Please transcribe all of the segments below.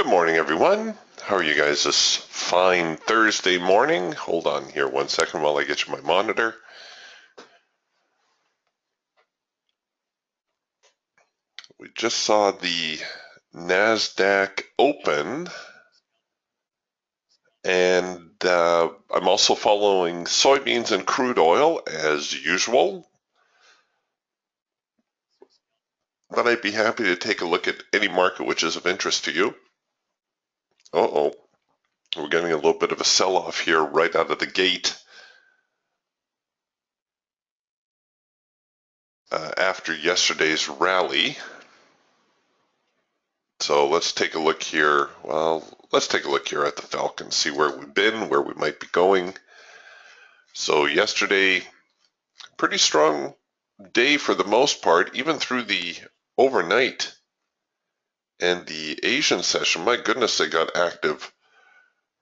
Good morning, everyone. How are you guys this fine Thursday morning? Hold on here 1 second while I get you my monitor. We just saw the NASDAQ open, and I'm also following soybeans and crude oil as usual. But I'd be happy to take a look at any market which is of interest to you. Uh-oh, we're getting a little bit of a sell-off here right out of the gate. After yesterday's rally. So let's take a look here. Well, let's take a look here at the Falcon, see where we've been, where we might be going. So yesterday, pretty strong day for the most part, even through the overnight. And the Asian session, my goodness, they got active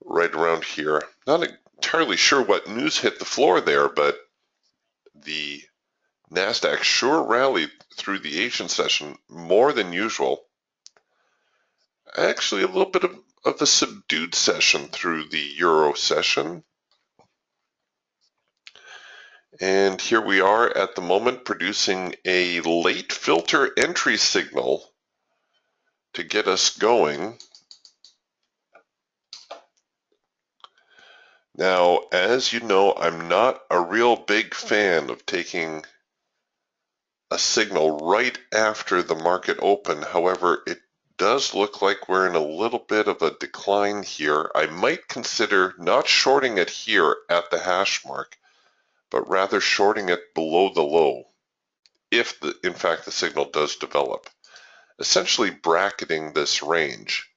right around here. Not entirely sure what news hit the floor there, but the NASDAQ sure rallied through the Asian session more than usual. Actually, a little bit of a subdued session through the Euro session. And here we are at the moment producing a late filter entry signal to get us going. Now, as you know, I'm not a real big fan of taking a signal right after the market open. However, it does look like we're in a little bit of a decline here. I might consider not shorting it here at the hash mark, but rather shorting it below the low, if in fact the signal does develop, essentially bracketing this range.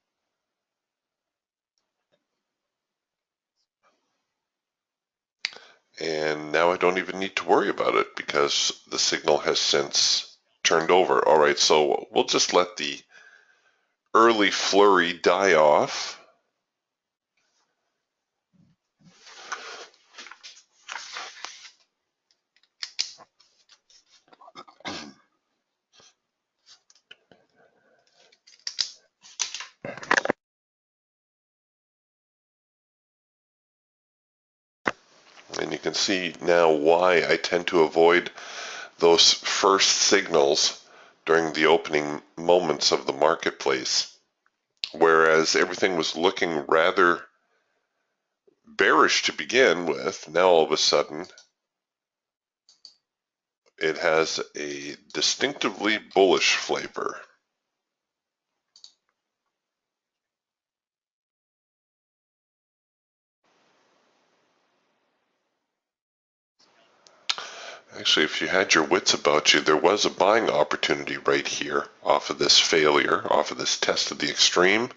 And now I don't even need to worry about it because the signal has since turned over. All right, so we'll just let the early flurry die off. And you can see now why I tend to avoid those first signals during the opening moments of the marketplace. Whereas everything was looking rather bearish to begin with, now all of a sudden it has a distinctively bullish flavor. Actually, if you had your wits about you, there was a buying opportunity right here off of this failure, off of this test of the extreme.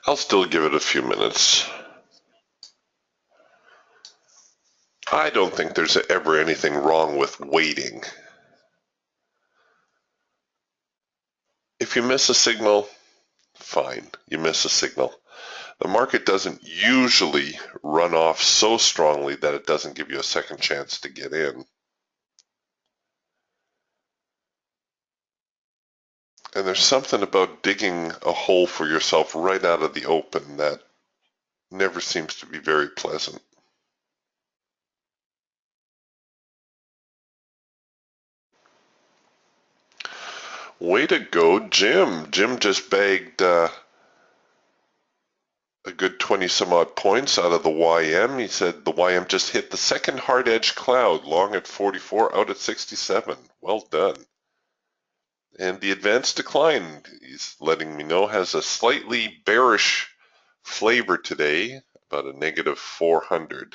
I'll still give it a few minutes. I don't think there's ever anything wrong with waiting. If you miss a signal, fine, you miss a signal. The market doesn't usually run off so strongly that it doesn't give you a second chance to get in. And there's something about digging a hole for yourself right out of the open that never seems to be very pleasant. Way to go, Jim. Jim just bagged a good 20 some odd points out of the YM. He said the YM just hit the second hard edge cloud, long at 44, out at 67. Well done. And the advanced decline, he's letting me know, has a slightly bearish flavor today, about a negative 400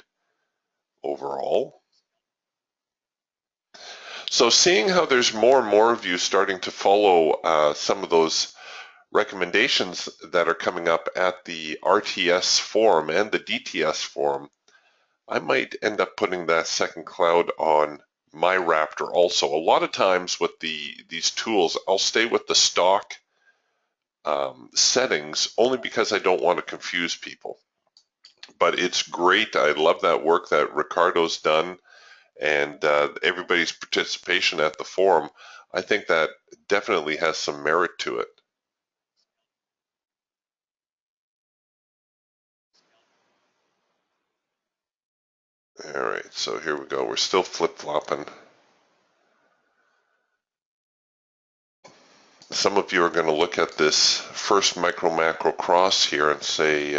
overall. So seeing how there's more and more of you starting to follow some of those recommendations that are coming up at the RTS forum and the DTS forum, I might end up putting that second cloud on my Raptor also. A lot of times with these tools, I'll stay with the stock settings only because I don't want to confuse people. But it's great. I love that work that Ricardo's done, and everybody's participation at the forum. I think that definitely has some merit to it. All right, so here we go. We're still flip-flopping. Some of you are going to look at this first micro-macro cross here and say,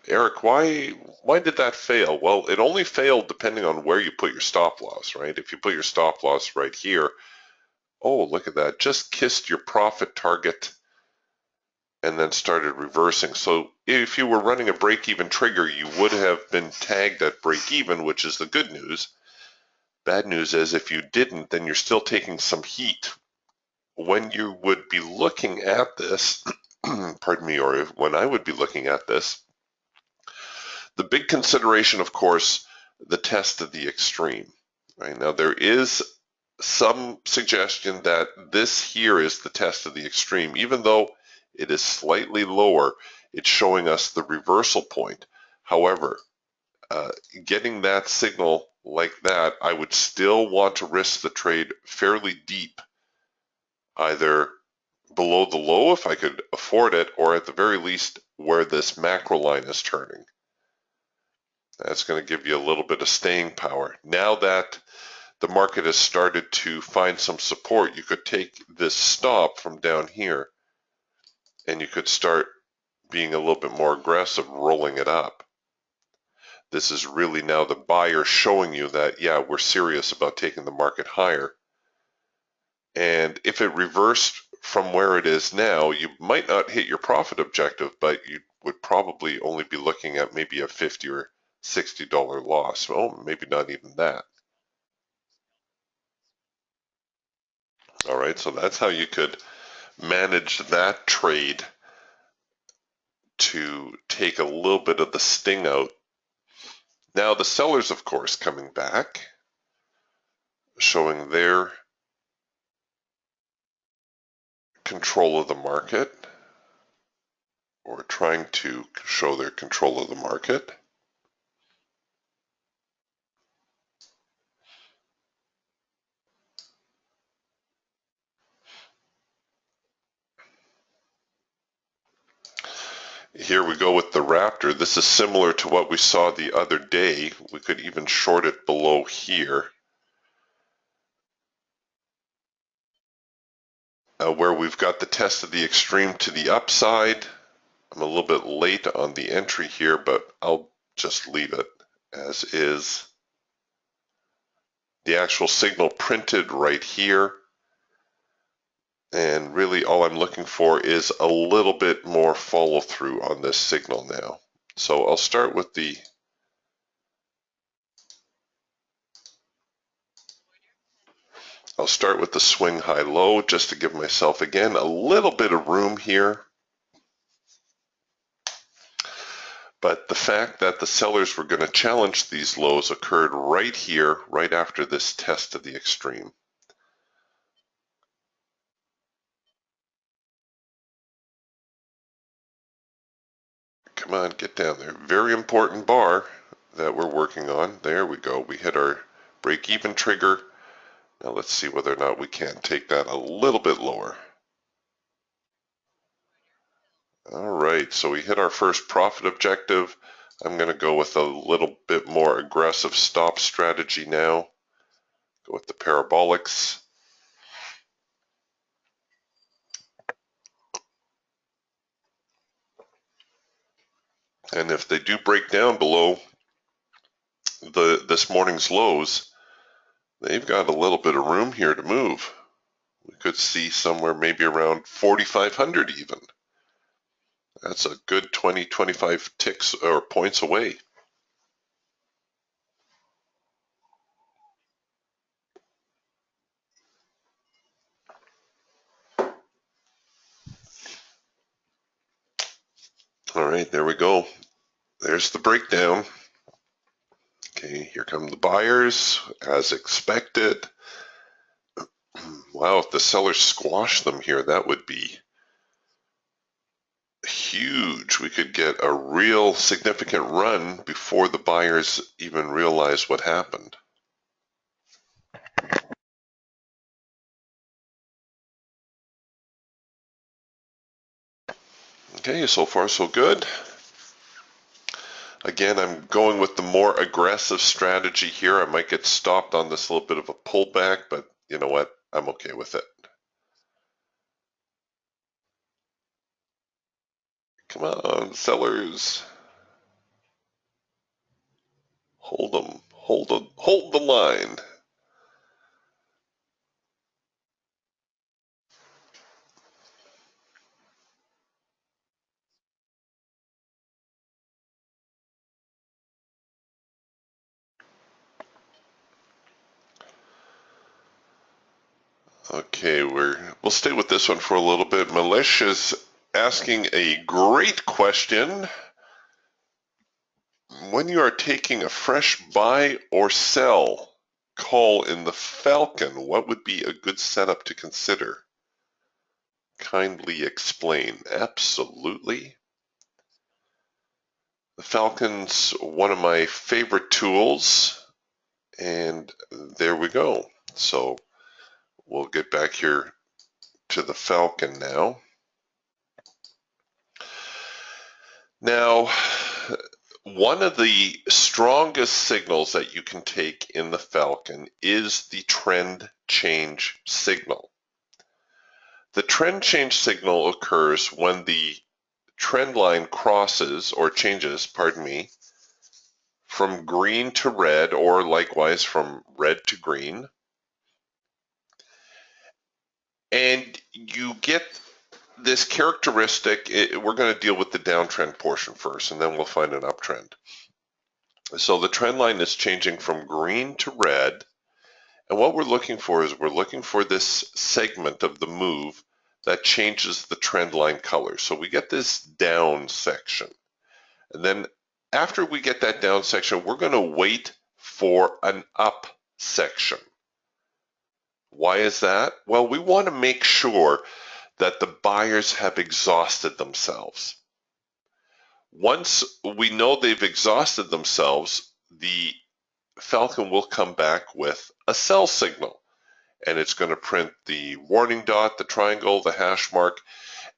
Eric, why did that fail? Well, it only failed depending on where you put your stop loss, right? If you put your stop loss right here, oh, look at that, just kissed your profit target and then started reversing. So if you were running a break-even trigger, you would have been tagged at break-even, which is the good news. Bad news is if you didn't, then you're still taking some heat. When you would be looking at this, pardon me, or when I would be looking at this, the big consideration, of course, the test of the extreme. Right now, there is some suggestion that this here is the test of the extreme, even though it is slightly lower. It's showing us the reversal point. However, getting that signal like that, I would still want to risk the trade fairly deep, either below the low if I could afford it, or at the very least where this macro line is turning. That's going to give you a little bit of staying power. Now that the market has started to find some support, you could take this stop from down here and you could start being a little bit more aggressive, rolling it up. This is really now the buyer showing you that, yeah, we're serious about taking the market higher. And if it reversed from where it is now, you might not hit your profit objective, but you would probably only be looking at maybe a $50 or $60 loss. Well, maybe not even that. All right, so that's how you could manage that trade to take a little bit of the sting out. Now the sellers, of course, coming back, showing their control of the market, or trying to show their control of the market. Here we go with the Raptor. This is similar to what we saw the other day. We could even short it below here, where we've got the test of the extreme to the upside. I'm a little bit late on the entry here, but I'll just leave it as is. The actual signal printed right here. And really all I'm looking for is a little bit more follow through on this signal now. So I'll start with the swing high low just to give myself again a little bit of room here. But the fact that the sellers were going to challenge these lows occurred right here, right after this test of the extreme. Come on, get down there. Very important bar that we're working on. There we go. We hit our break-even trigger. Now let's see whether or not we can take that a little bit lower. All right, so we hit our first profit objective. I'm going to go with a little bit more aggressive stop strategy now. Go with the parabolics. And if they do break down below this morning's lows, they've got a little bit of room here to move. We could see somewhere maybe around 4,500 even. That's a good 20, 25 ticks or points away. All right, there we go. There's the breakdown. Okay, here come the buyers, as expected. Wow, if the sellers squash them here, that would be huge. We could get a real significant run before the buyers even realize what happened. Okay, so far so good. Again, I'm going with the more aggressive strategy here. I might get stopped on this little bit of a pullback, but you know what? I'm okay with it. Come on, sellers. Hold them. Hold the line. Okay, we'll stay with this one for a little bit. Malish is asking a great question. When you are taking a fresh buy or sell call in the Falcon, what would be a good setup to consider? Kindly explain. Absolutely. The Falcon's one of my favorite tools, and there we go. So we'll get back here to the Falcon now. Now, one of the strongest signals that you can take in the Falcon is the trend change signal. The trend change signal occurs when the trend line crosses or changes, pardon me, from green to red, or likewise from red to green. And you get this characteristic. We're going to deal with the downtrend portion first, and then we'll find an uptrend. So the trend line is changing from green to red. And what we're looking for is we're looking for this segment of the move that changes the trend line color. So we get this down section. And then after we get that down section, we're going to wait for an up section. Why is that? Well, we want to make sure that the buyers have exhausted themselves. Once we know they've exhausted themselves, the Falcon will come back with a sell signal, and it's going to print the warning dot, the triangle, the hash mark,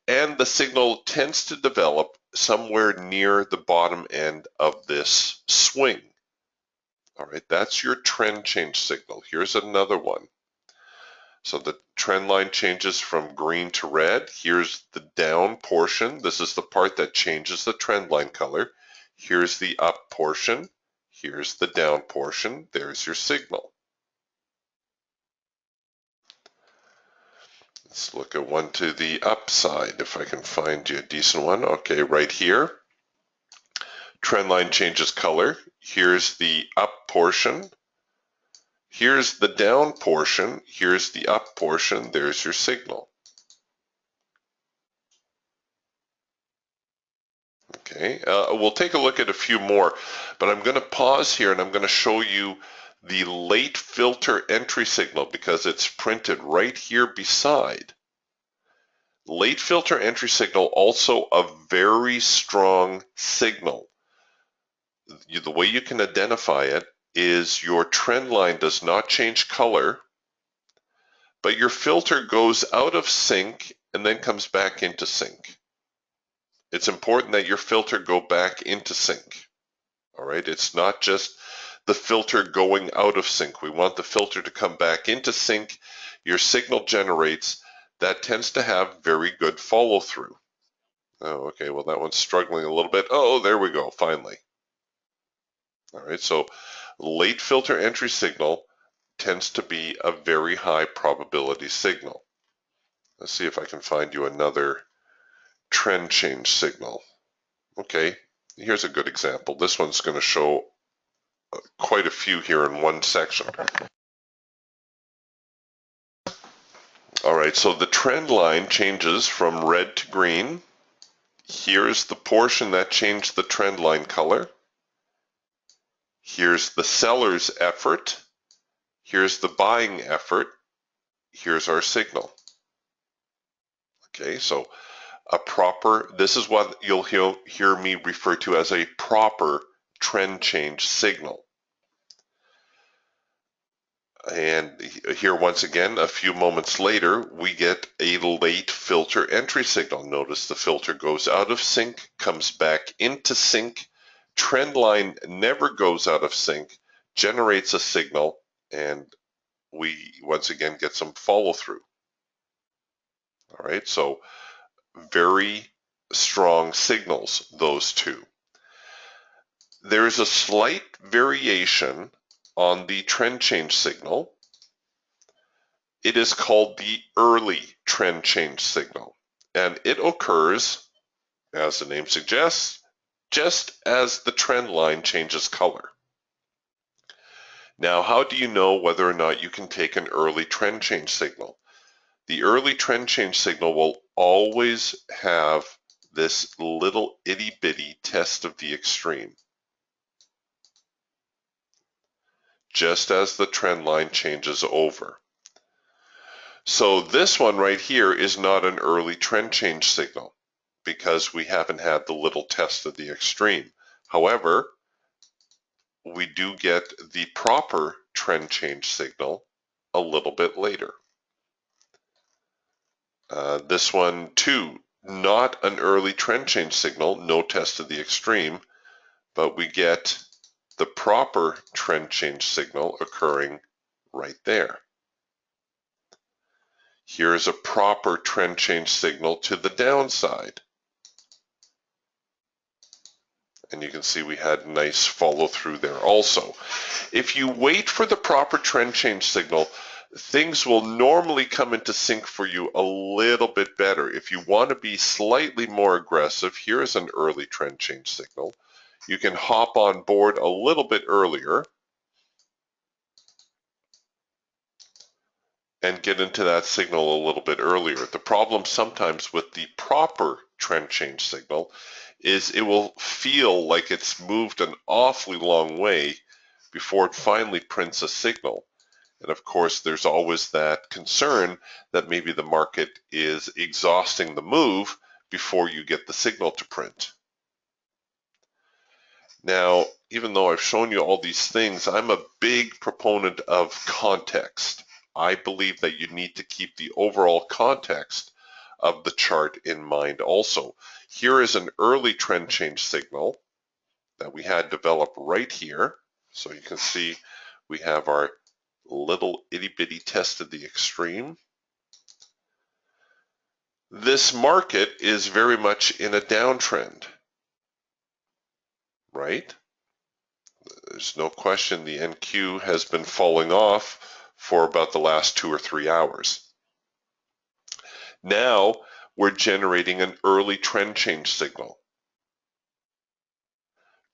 and the signal tends to develop somewhere near the bottom end of this swing. All right, that's your trend change signal. Here's another one. So the trend line changes from green to red. Here's the down portion. This is the part that changes the trend line color. Here's the up portion. Here's the down portion. There's your signal. Let's look at one to the upside, if I can find you a decent one. Okay, right here. Trend line changes color. Here's the up portion. Here's the down portion. Here's the up portion. There's your signal. Okay, we'll take a look at a few more, but I'm going to pause here and I'm going to show you the late filter entry signal because it's printed right here beside. Late filter entry signal, also a very strong signal. The way you can identify it is your trend line does not change color, but your filter goes out of sync and then comes back into sync. It's important that your filter go back into sync. All right, it's not just the filter going out of sync. We want the filter to come back into sync. Your signal generates. That tends to have very good follow through. Oh, okay, well that one's struggling a little bit. Oh, there we go, finally. All right, so late filter entry signal tends to be a very high probability signal. Let's see if I can find you another trend change signal. Okay, here's a good example. This one's going to show quite a few here in one section. All right, so the trend line changes from red to green. Here's the portion that changed the trend line color. Here's the seller's effort. Here's the buying effort. Here's our signal. Okay, so This is what you'll hear me refer to as a proper trend change signal. And here once again, a few moments later, we get a late filter entry signal. Notice the filter goes out of sync, comes back into sync. Trend line never goes out of sync, generates a signal, and we once again get some follow through. All right, so very strong signals, those two. There is a slight variation on the trend change signal. It is called the early trend change signal, and it occurs, as the name suggests, just as the trend line changes color. Now, how do you know whether or not you can take an early trend change signal? The early trend change signal will always have this little itty bitty test of the extreme, just as the trend line changes over. So this one right here is not an early trend change signal because we haven't had the little test of the extreme. However, we do get the proper trend change signal a little bit later. This one too, not an early trend change signal, no test of the extreme, but we get the proper trend change signal occurring right there. Here's a proper trend change signal to the downside. And you can see we had nice follow through there also. If you wait for the proper trend change signal, things will normally come into sync for you a little bit better. If you want to be slightly more aggressive, here's an early trend change signal. You can hop on board a little bit earlier and get into that signal a little bit earlier. The problem sometimes with the proper trend change signal is it will feel like it's moved an awfully long way before it finally prints a signal. And of course, there's always that concern that maybe the market is exhausting the move before you get the signal to print. Now, even though I've shown you all these things, I'm a big proponent of context. I believe that you need to keep the overall context of the chart in mind also. Here is an early trend change signal that we had developed right here. So you can see we have our little itty bitty test of the extreme. This market is very much in a downtrend, right? There's no question the NQ has been falling off for about the last 2 or 3 hours. Now we're generating an early trend change signal.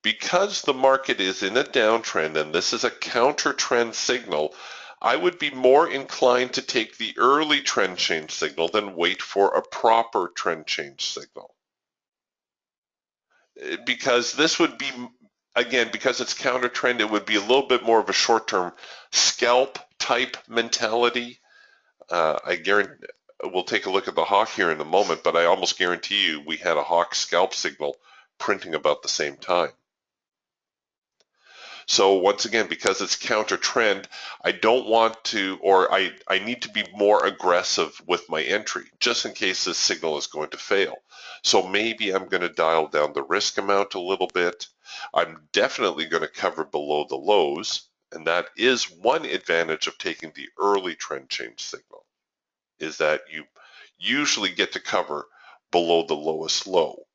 Because the market is in a downtrend and this is a counter trend signal, I would be more inclined to take the early trend change signal than wait for a proper trend change signal. Because this would be, again, because it's counter trend, it would be a little bit more of a short-term scalp type mentality. I guarantee we'll take a look at the hawk here in a moment, but I almost guarantee you we had a hawk scalp signal printing about the same time. So once again, because it's counter trend, I don't want to, or I need to be more aggressive with my entry just in case this signal is going to fail. So maybe I'm going to dial down the risk amount a little bit. I'm definitely going to cover below the lows, and that is one advantage of taking the early trend change signal, is that you usually get to cover below the lowest low.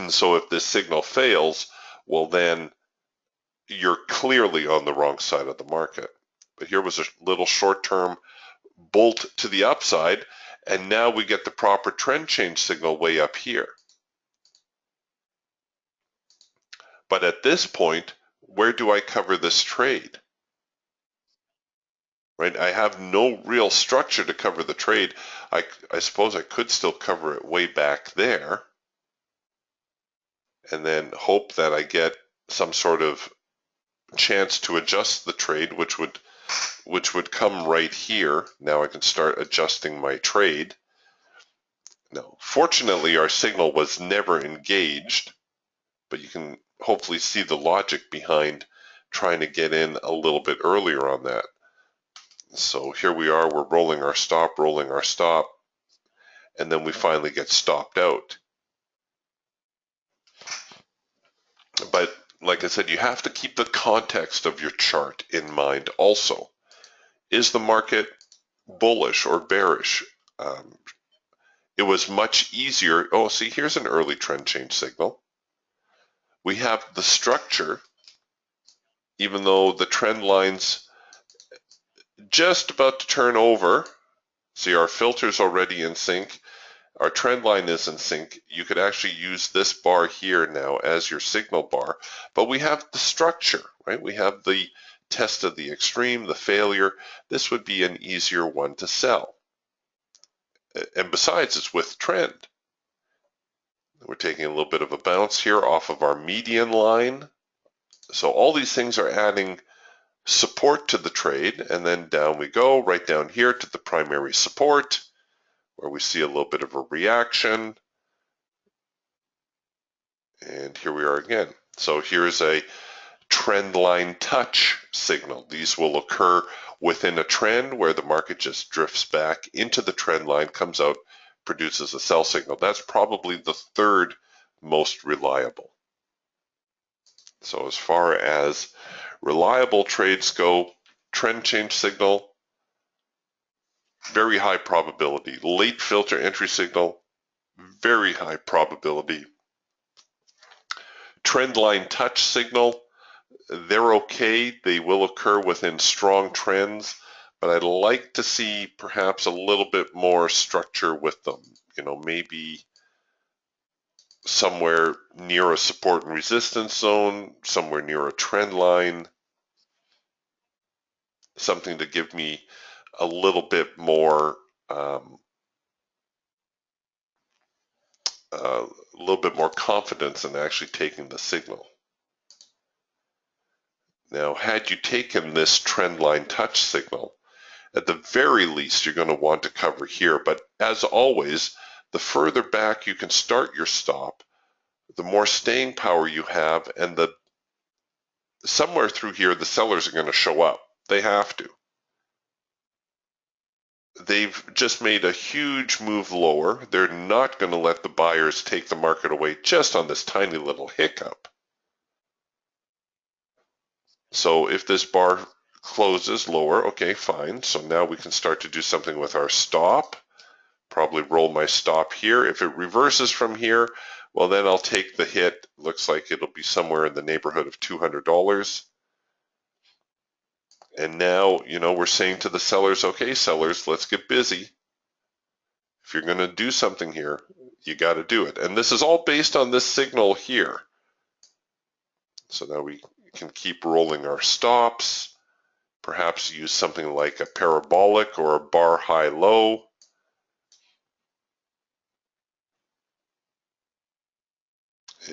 So if this signal fails, well then you're clearly on the wrong side of the market. But here was a little short-term bolt to the upside, and now we get the proper trend change signal way up here. But at this point, where do I cover this trade? Right, I have no real structure to cover the trade. I suppose I could still cover it way back there and then hope that I get some sort of chance to adjust the trade, which would come right here. Now I can start adjusting my trade. Now, fortunately, our signal was never engaged, but you can hopefully see the logic behind trying to get in a little bit earlier on that. So here we are, we're rolling our stop, and then we finally get stopped out. But like I said, you have to keep the context of your chart in mind also. Is the market bullish or bearish? It was much easier. Oh, see, here's an early trend change signal. We have the structure, even though the trend line's just about to turn over. See, our filter's already in sync. Our trend line is in sync. You could actually use this bar here now as your signal bar, but we have the structure, right? We have the test of the extreme, the failure. This would be an easier one to sell. And besides, it's with trend. We're taking a little bit of a bounce here off of our median line. So all these things are adding support to the trade, and then down we go, right down here to the primary support, where we see a little bit of a reaction. And here we are again. So here's a trend line touch signal. These will occur within a trend where the market just drifts back into the trend line, comes out, produces a sell signal. That's probably the third most reliable. So as far as reliable trades go, trend change signal, very high probability. Late filter entry signal, very high probability. Trend line touch signal, they're okay. They will occur within strong trends, but I'd like to see perhaps a little bit more structure with them. You know, maybe somewhere near a support and resistance zone, somewhere near a trend line, something to give me a little bit more confidence in actually taking the signal. Now, had you taken this trend line touch signal, at the very least, you're going to want to cover here. But as always, the further back you can start your stop, the more staying power you have, and somewhere through here, the sellers are going to show up. They have to. They've just made a huge move lower. They're not going to let the buyers take the market away just on this tiny little hiccup. So if this bar closes lower, okay, fine. So now we can start to do something with our stop. Probably roll my stop here. If it reverses from here, well, then I'll take the hit. Looks like it'll be somewhere in the neighborhood of $200. And now, you know, we're saying to the sellers, okay, sellers, let's get busy. If you're going to do something here, you got to do it. And this is all based on this signal here. So now we can keep rolling our stops, perhaps use something like a parabolic or a bar high low.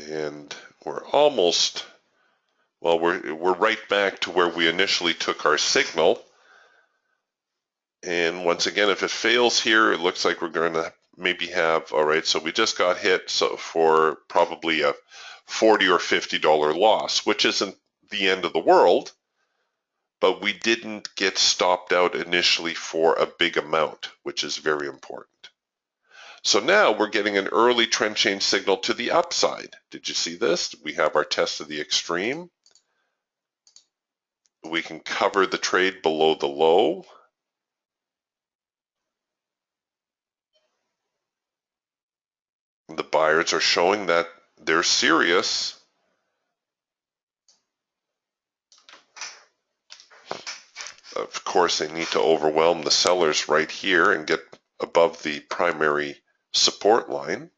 And we're almost, well, we're right back to where we initially took our signal. And once again, if it fails here, it looks like we're going to maybe have, all right, so we just got hit for probably a $40 or $50 loss, which isn't the end of the world, but we didn't get stopped out initially for a big amount, which is very important. So now we're getting an early trend change signal to the upside. Did you see this? We have our test of the extreme. We can cover the trade below the low. The buyers are showing that they're serious. Of course, they need to overwhelm the sellers right here and get above the primary support line.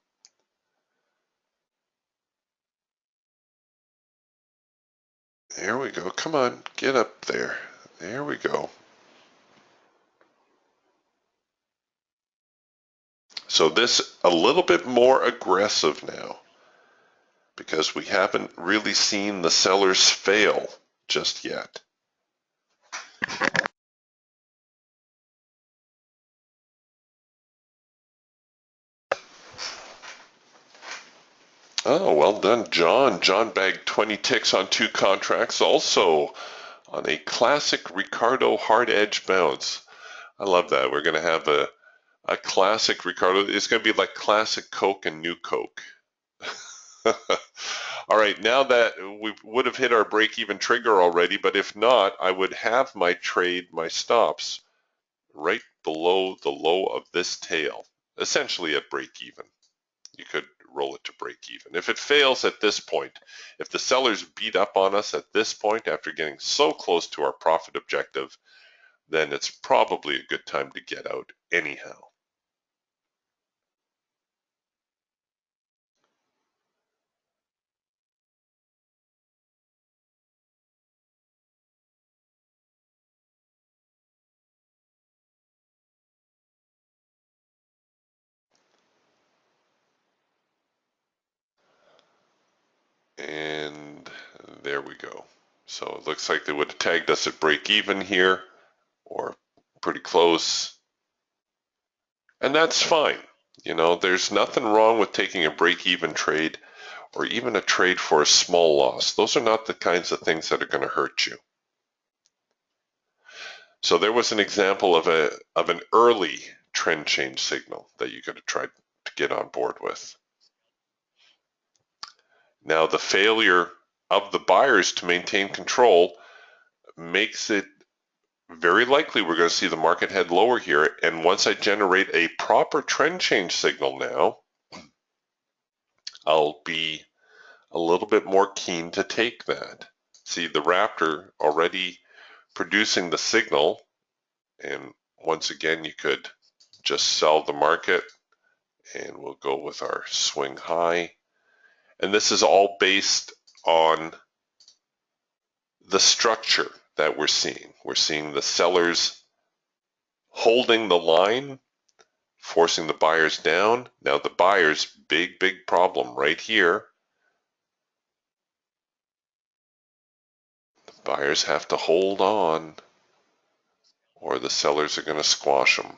There we go. Come on, get up there. There we go. So this a little bit more aggressive now because we haven't really seen the sellers fail just yet. Oh, well done, John. John bagged 20 ticks on 2 contracts, also on a classic Ricardo hard edge bounce. I love that. We're going to have a classic Ricardo. It's going to be like classic Coke and new Coke. All right, now that we would have hit our break-even trigger already, but if not, I would have my trade, my stops, right below the low of this tail, essentially at break-even. You could roll it to break-even. If it fails at this point, if the sellers beat up on us at this point after getting so close to our profit objective, then it's probably a good time to get out anyhow. And there we go. So it looks like they would have tagged us at break even here, or pretty close. And that's fine. You know, there's nothing wrong with taking a break even trade or even a trade for a small loss. Those are not the kinds of things that are going to hurt you. So there was an example of an early trend change signal that you could have tried to get on board with. Now the failure of the buyers to maintain control makes it very likely we're going to see the market head lower here. And once I generate a proper trend change signal now, I'll be a little bit more keen to take that. See the Raptor already producing the signal. And once again, you could just sell the market and we'll go with our swing high. And this is all based on the structure that we're seeing. We're seeing the sellers holding the line, forcing the buyers down. Now the buyers, big problem right here. The buyers have to hold on or the sellers are going to squash them.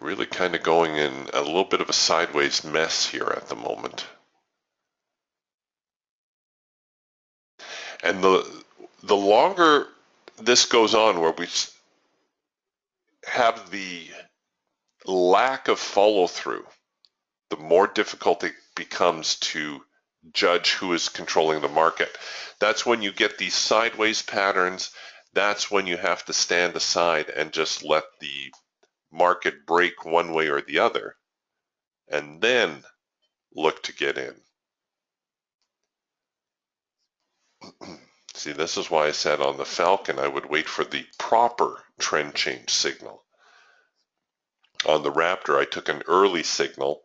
Really kind of going in a little bit of a sideways mess here at the moment. And the longer this goes on, where we have the lack of follow through, the more difficult it becomes to judge who is controlling the market. That's when you get these sideways patterns. That's when you have to stand aside and just let the market break one way or the other, and then look to get in. See, this is why I said on the Falcon I would wait for the proper trend change signal. On the Raptor, I took an early signal,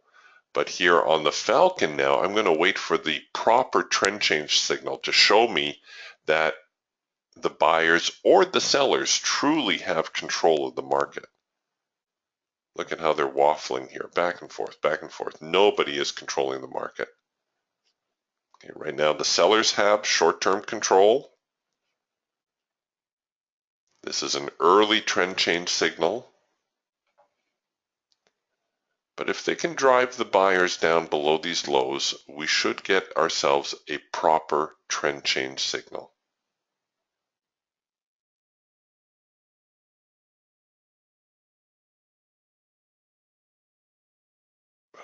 but here on the Falcon now, I'm going to wait for the proper trend change signal to show me that the buyers or the sellers truly have control of the market. Look at how they're waffling here, back and forth, back and forth. Nobody is controlling the market. Okay, right now, the sellers have short-term control. This is an early trend change signal. But if they can drive the buyers down below these lows, we should get ourselves a proper trend change signal.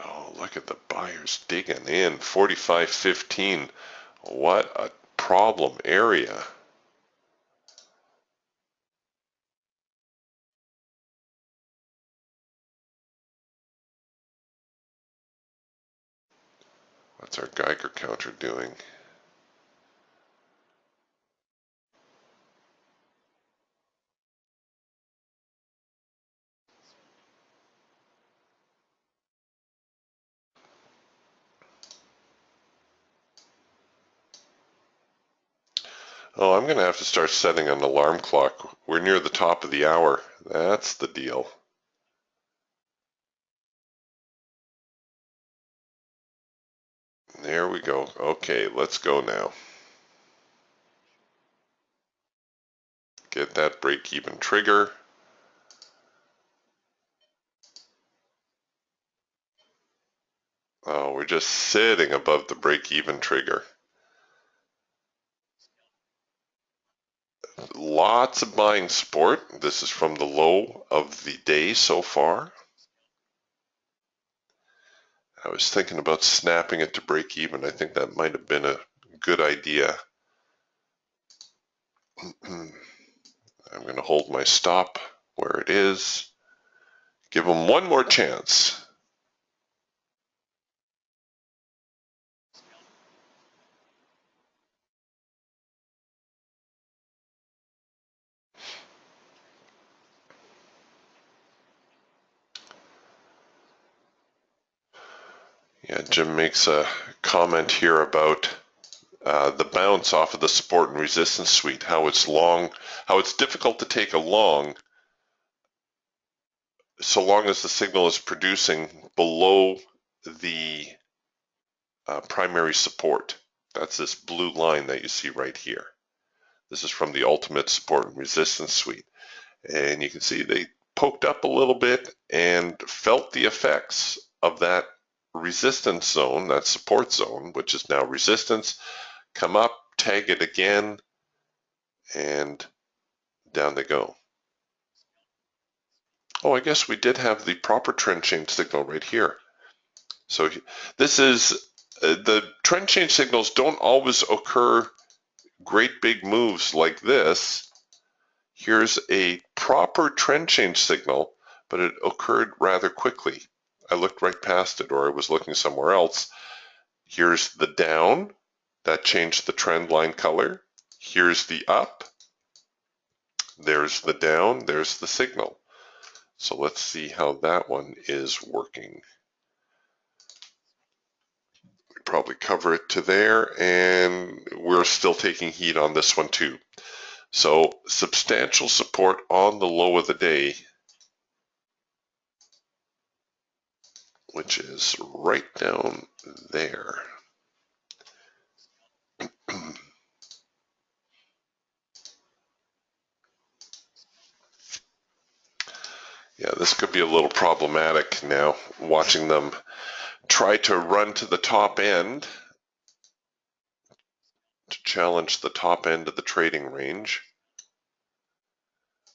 Oh, look at the buyers digging in. 45.15. What a problem area. What's our Geiger counter doing? Oh, I'm going to have to start setting an alarm clock. We're near the top of the hour. That's the deal. There we go. Okay, let's go now. Get that break-even trigger. Oh, we're just sitting above the break-even trigger. Lots of buying support. This is from the low of the day so far. I was thinking about snapping it to break even. I think that might have been a good idea. I'm going to hold my stop where it is. Give them one more chance. Yeah, Jim makes a comment here about the bounce off of the support and resistance suite, how it's long, how it's difficult to take a long so long as the signal is producing below the primary support. That's this blue line that you see right here. This is from the ultimate support and resistance suite. And you can see they poked up a little bit and felt the effects of that resistance zone, that support zone, which is now resistance, come up, tag it again, and down they go. Oh, I guess we did have the proper trend change signal right here. So this is, the trend change signals don't always occur great big moves like this. Here's a proper trend change signal, but it occurred rather quickly. I looked right past it, or I was looking somewhere else. Here's the down, that changed the trend line color. Here's the up, there's the down, there's the signal. So let's see how that one is working. We probably cover it to there, and we're still taking heat on this one too. So substantial support on the low of the day, which is right down there. Yeah, this could be a little problematic now, watching them try to run to the top end to challenge the top end of the trading range,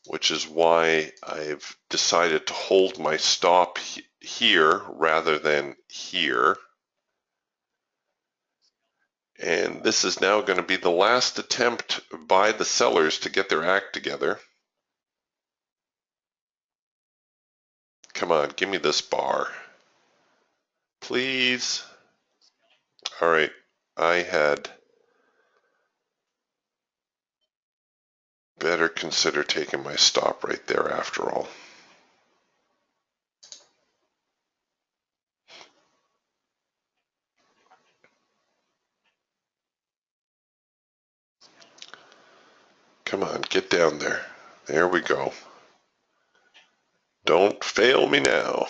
which is why I've decided to hold my stop here rather than here. And this is now going to be the last attempt by the sellers to get their act together. Come on, give me this bar. Please. All right, I had better consider taking my stop right there after all. Come on, get down there. There we go. Don't fail me now.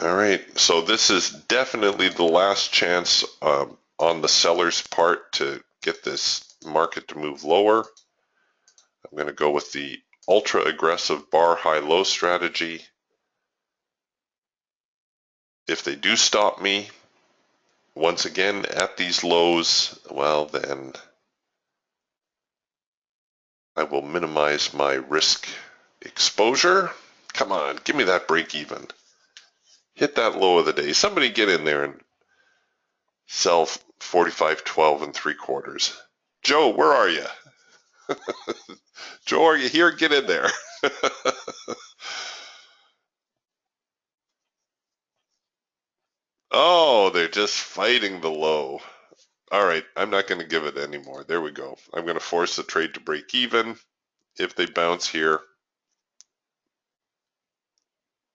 All right, so this is definitely the last chance on the seller's part to get this market to move lower. I'm going to go with the ultra aggressive bar high-low strategy. If they do stop me, once again at these lows, well then I will minimize my risk exposure. Come on, give me that break even. Hit that low of the day. Somebody get in there and sell 45.12 and 3/4. Joe, where are you? Joe, are you here? Get in there. Oh, they're just fighting the low. All right, I'm not going to give it anymore. There we go. I'm going to force the trade to break even. If they bounce here,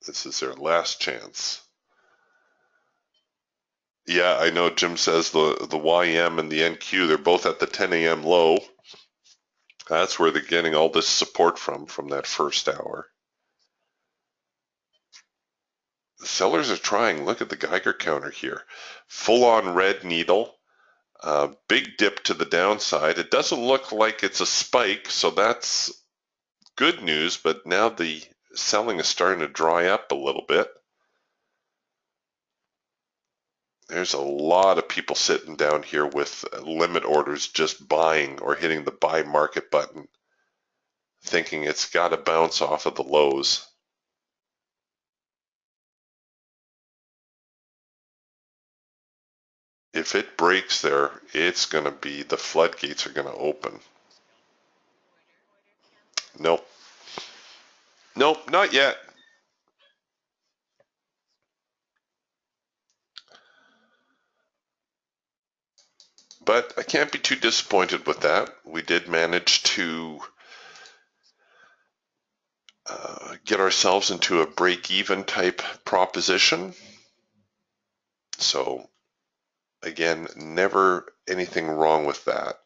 this is their last chance. Yeah, I know Jim says the YM and the NQ, they're both at the 10 a.m. low. That's where they're getting all this support from that first hour. sellers are trying. Look at the Geiger counter here. Full on red needle. Big dip to the downside. It doesn't look like it's a spike, so that's good news, but now the selling is starting to dry up a little bit. There's a lot of people sitting down here with limit orders just buying or hitting the buy market button, thinking it's got to bounce off of the lows. If it breaks there, it's going to be, the floodgates are going to open. Nope. Nope, not yet. But I can't be too disappointed with that. We did manage to get ourselves into a break-even type proposition. So again, never anything wrong with that.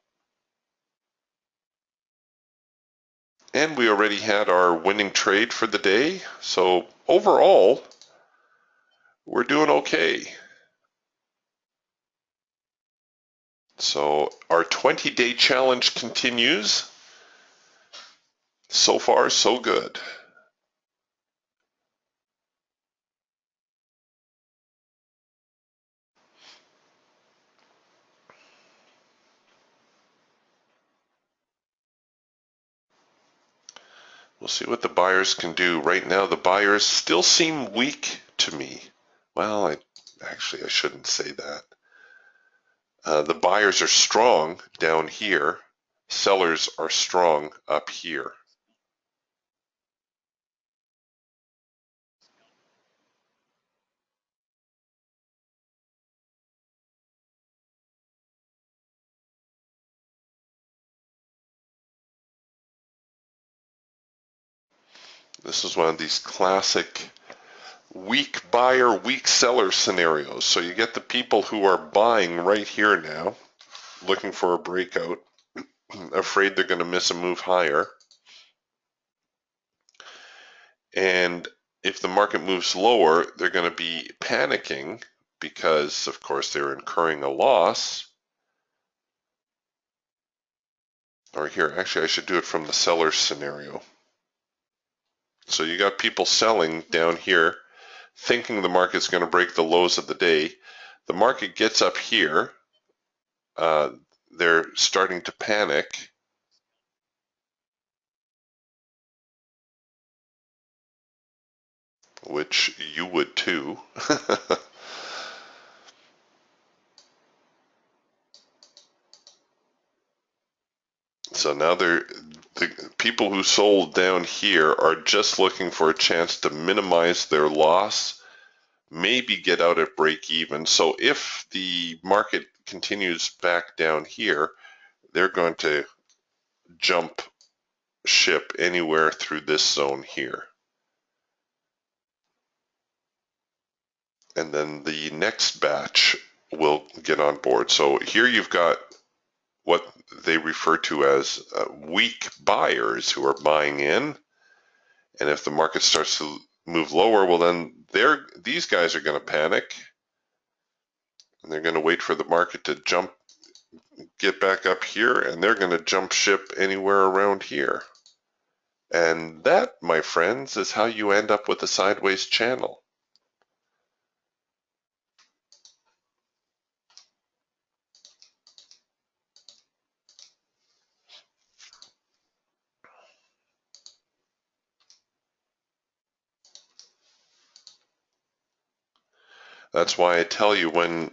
And we already had our winning trade for the day. So overall, we're doing okay. So our 20-day challenge continues. So far, so good. We'll see what the buyers can do. Right now, the buyers still seem weak to me. Well, I shouldn't say that. The buyers are strong down here. Sellers are strong up here. This is one of these classic weak buyer, weak seller scenarios. So you get the people who are buying right here now, looking for a breakout, afraid they're going to miss a move higher. And if the market moves lower, they're going to be panicking because, of course, they're incurring a loss. Or here, actually, I should do it from the seller's scenario. So you got people selling down here, thinking the market's going to break the lows of the day. The market gets up here. They're starting to panic. Which you would too. So now the people who sold down here are just looking for a chance to minimize their loss, maybe get out at break even. So if the market continues back down here, they're going to jump ship anywhere through this zone here. And then the next batch will get on board. So here you've got what they refer to as weak buyers who are buying in. And if the market starts to move lower, well then these guys are going to panic. And they're going to wait for the market to get back up here, and they're going to jump ship anywhere around here. And that, my friends, is how you end up with a sideways channel. That's why I tell you, when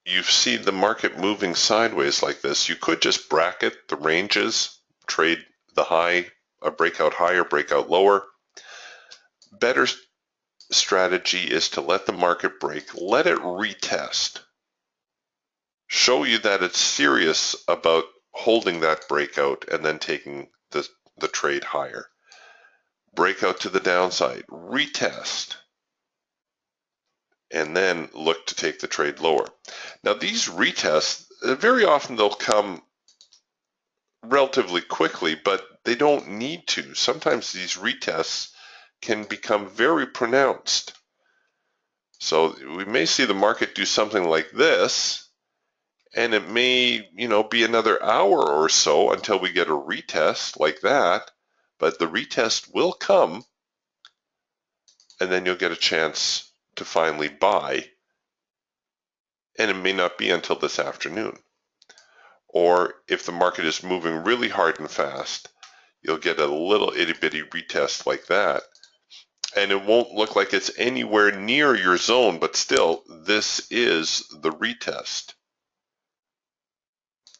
you see the market moving sideways like this, you could just bracket the ranges, trade the high, a breakout higher, breakout lower. Better strategy is to let the market break, let it retest, show you that it's serious about holding that breakout and then taking the trade higher. Breakout to the downside, retest, and then look to take the trade lower. Now these retests, very often they'll come relatively quickly, but they don't need to. Sometimes these retests can become very pronounced. So we may see the market do something like this, and it may, be another hour or so until we get a retest like that, but the retest will come, and then you'll get a chance to finally buy, and it may not be until this afternoon. Or if the market is moving really hard and fast, you'll get a little itty-bitty retest like that, and it won't look like it's anywhere near your zone, but still, this is the retest.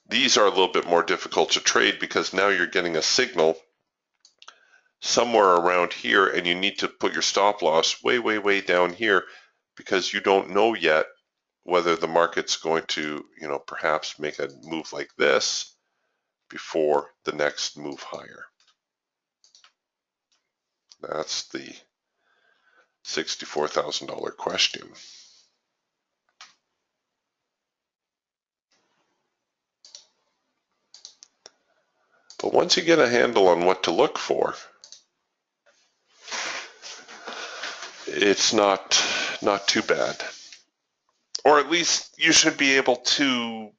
These are a little bit more difficult to trade because now you're getting a signal somewhere around here, and you need to put your stop loss way, way, way down here because you don't know yet whether the market's going to, perhaps make a move like this before the next move higher. That's the $64,000 question. But once you get a handle on what to look for, it's not too bad. Or at least you should be able to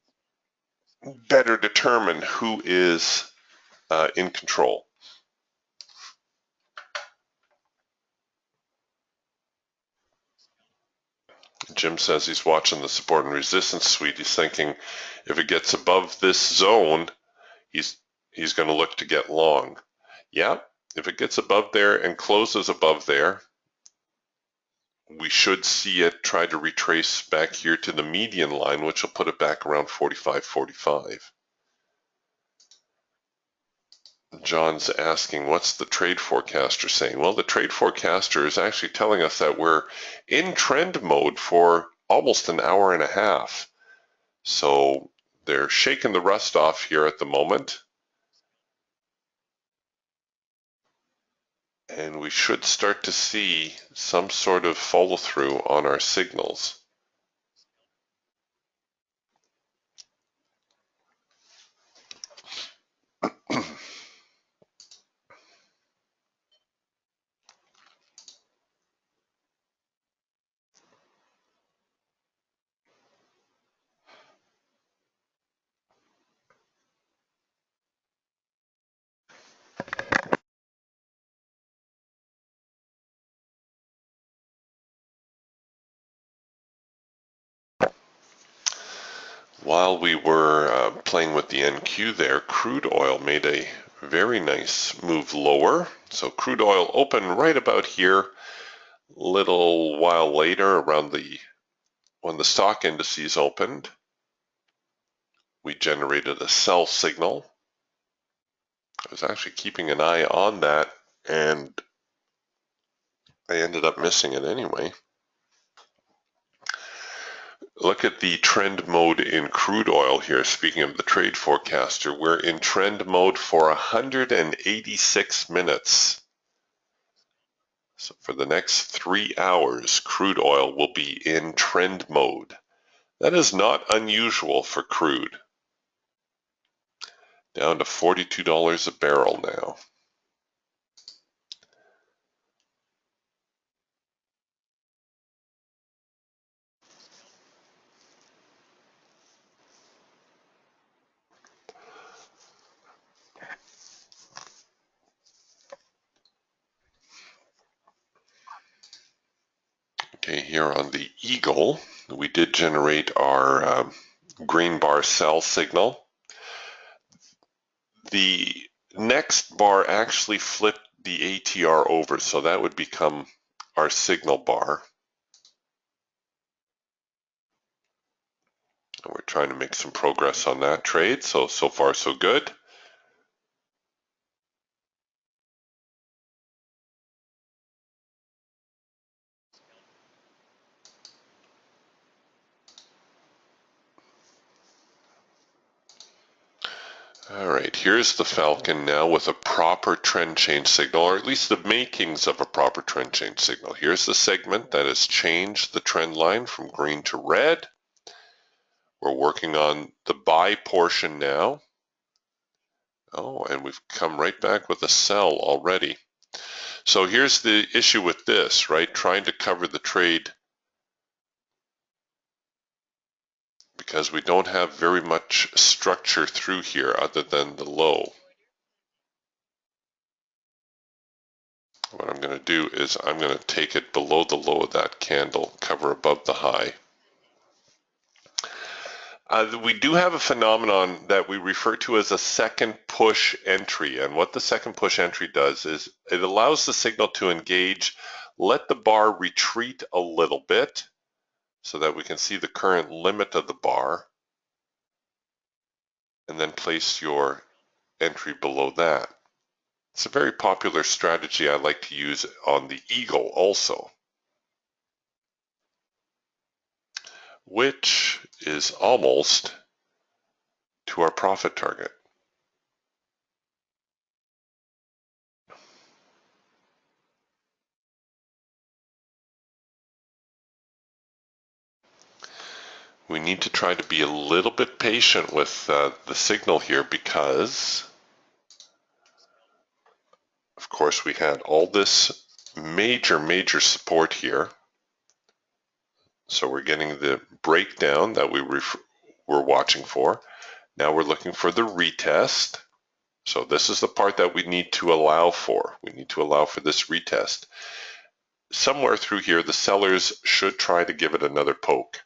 better determine who is in control. Jim says he's watching the support and resistance suite. He's thinking if it gets above this zone, he's going to look to get long. Yeah, if it gets above there and closes above there, we should see it try to retrace back here to the median line, which will put it back around 45.45. John's asking, what's the trade forecaster saying? Well, the trade forecaster is actually telling us that we're in trend mode for almost an hour and a half. So they're shaking the rust off here at the moment. And we should start to see some sort of follow through on our signals. While we were playing with the NQ there, crude oil made a very nice move lower. So crude oil opened right about here. Little while later, around when the stock indices opened, we generated a sell signal. I was actually keeping an eye on that, and I ended up missing it anyway. Look at the trend mode in crude oil here. Speaking of the trade forecaster, we're in trend mode for 186 minutes. So for the next 3 hours, crude oil will be in trend mode. That is not unusual for crude. Down to $42 a barrel now. Okay, here on the Eagle, we did generate our green bar sell signal. The next bar actually flipped the ATR over, so that would become our signal bar. And we're trying to make some progress on that trade, so far so good. All right, here's the Falcon now with a proper trend change signal, or at least the makings of a proper trend change signal. Here's the segment that has changed the trend line from green to red. We're working on the buy portion now. Oh, and we've come right back with a sell already. So here's the issue with this, right? Trying to cover the trade because we don't have very much structure through here other than the low. What I'm going to do is I'm going to take it below the low of that candle, cover above the high. We do have a phenomenon that we refer to as a second push entry, and what the second push entry does is it allows the signal to engage, let the bar retreat a little bit so that we can see the current limit of the bar, and then place your entry below that. It's a very popular strategy I like to use on the Eagle also, which is almost to our profit target. We need to try to be a little bit patient with the signal here because, of course, we had all this major support here. So we're getting the breakdown that we were watching for. Now we're looking for the retest. So this is the part that we need to allow for. We need to allow for this retest. Somewhere through here, the sellers should try to give it another poke.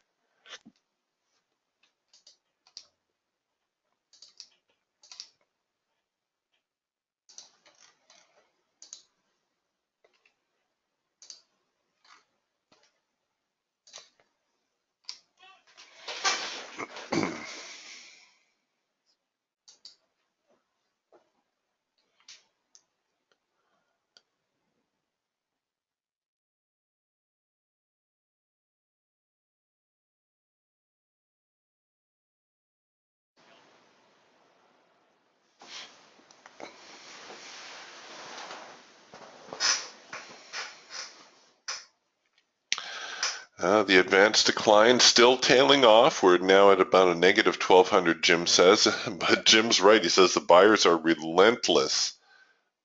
The advanced decline still tailing off. We're now at about a negative 1200, Jim says. But Jim's right. He says the buyers are relentless.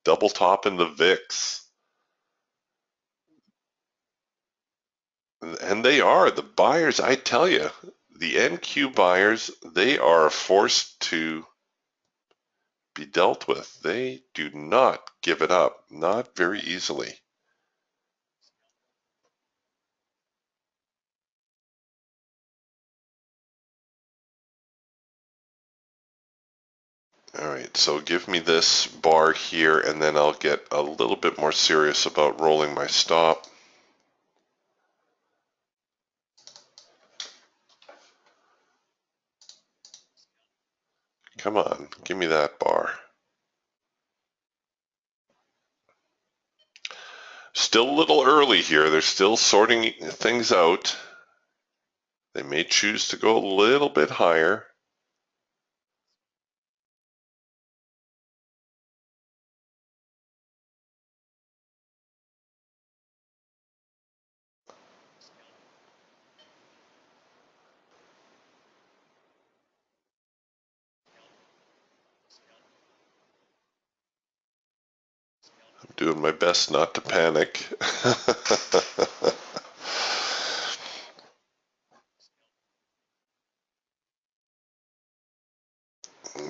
Double top in the VIX. And they are. The buyers, I tell you, the NQ buyers, they are forced to be dealt with. They do not give it up. Not very easily. All right, so give me this bar here, and then I'll get a little bit more serious about rolling my stop. Come on, give me that bar. Still a little early here. They're still sorting things out. They may choose to go a little bit higher. I'm doing my best not to panic.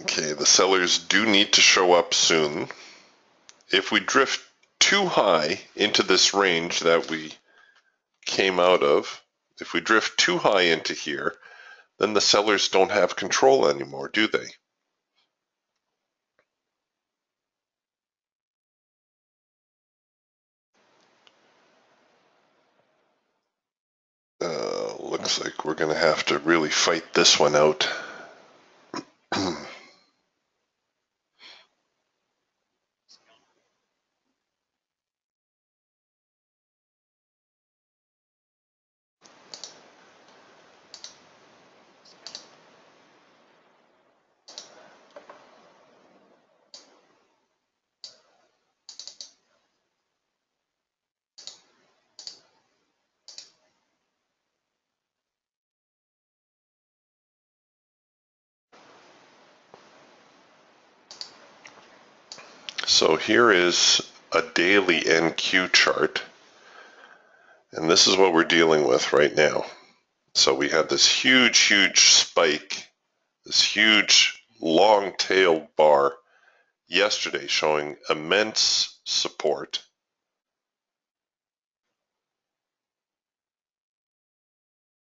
Okay, the sellers do need to show up soon. If we drift too high into this range that we came out of, if we drift too high into here, then the sellers don't have control anymore, do they? Looks like we're going to have to really fight this one out. So here is a daily NQ chart, and this is what we're dealing with right now. So we had this huge spike spike, this huge long tail bar yesterday showing immense support.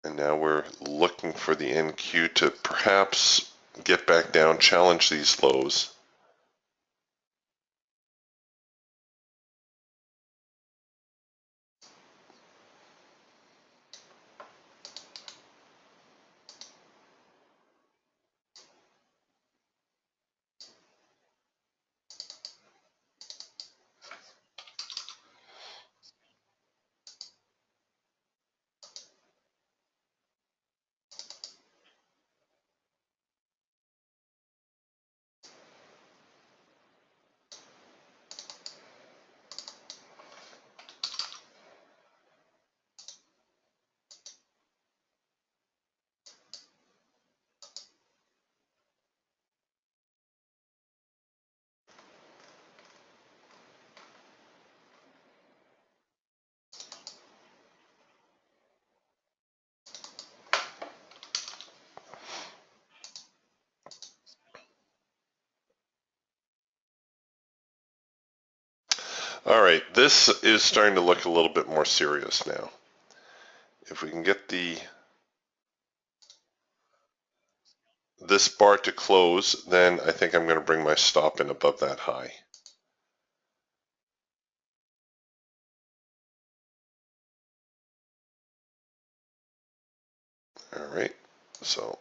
And now we're looking for the NQ to perhaps get back down, challenge these lows. All right, this is starting to look a little bit more serious now. If we can get this bar to close, then I think I'm going to bring my stop in above that high. All right, so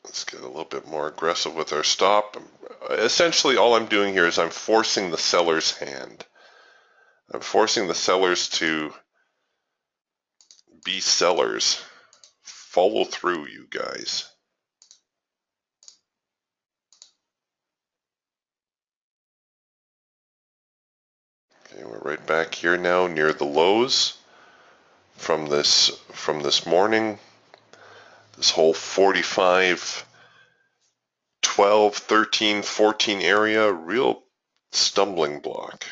let's get a little bit more aggressive with our stop. Essentially, all I'm doing here is I'm forcing the seller's hand. I'm forcing the sellers to be sellers. Follow through, you guys. Okay, we're right back here now near the lows from this morning. This whole 45, 12, 13, 14 area, real stumbling block.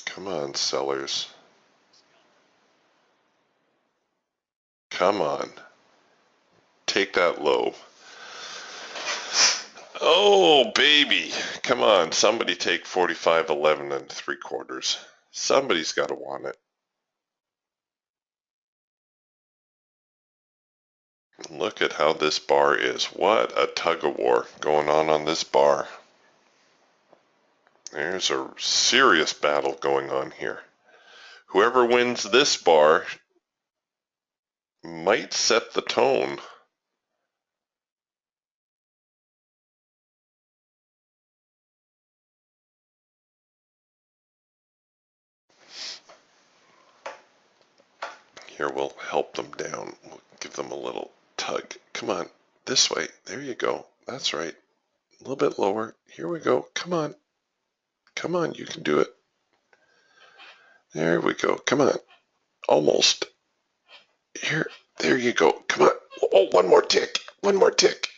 Come on, sellers. Come on. Take that low. Oh, baby. Come on. Somebody take 45, 11 and 3/4. Somebody's got to want it. Look at how this bar is. What a tug of war going on this bar. There's a serious battle going on here. Whoever wins this bar might set the tone. Here, we'll help them down. We'll give them a little tug. Come on, this way. There you go. That's right. A little bit lower. Here we go. Come on. Come on, you can do it. There we go. Come on. Almost. Here. There you go. Come on. Oh, one more tick. One more tick.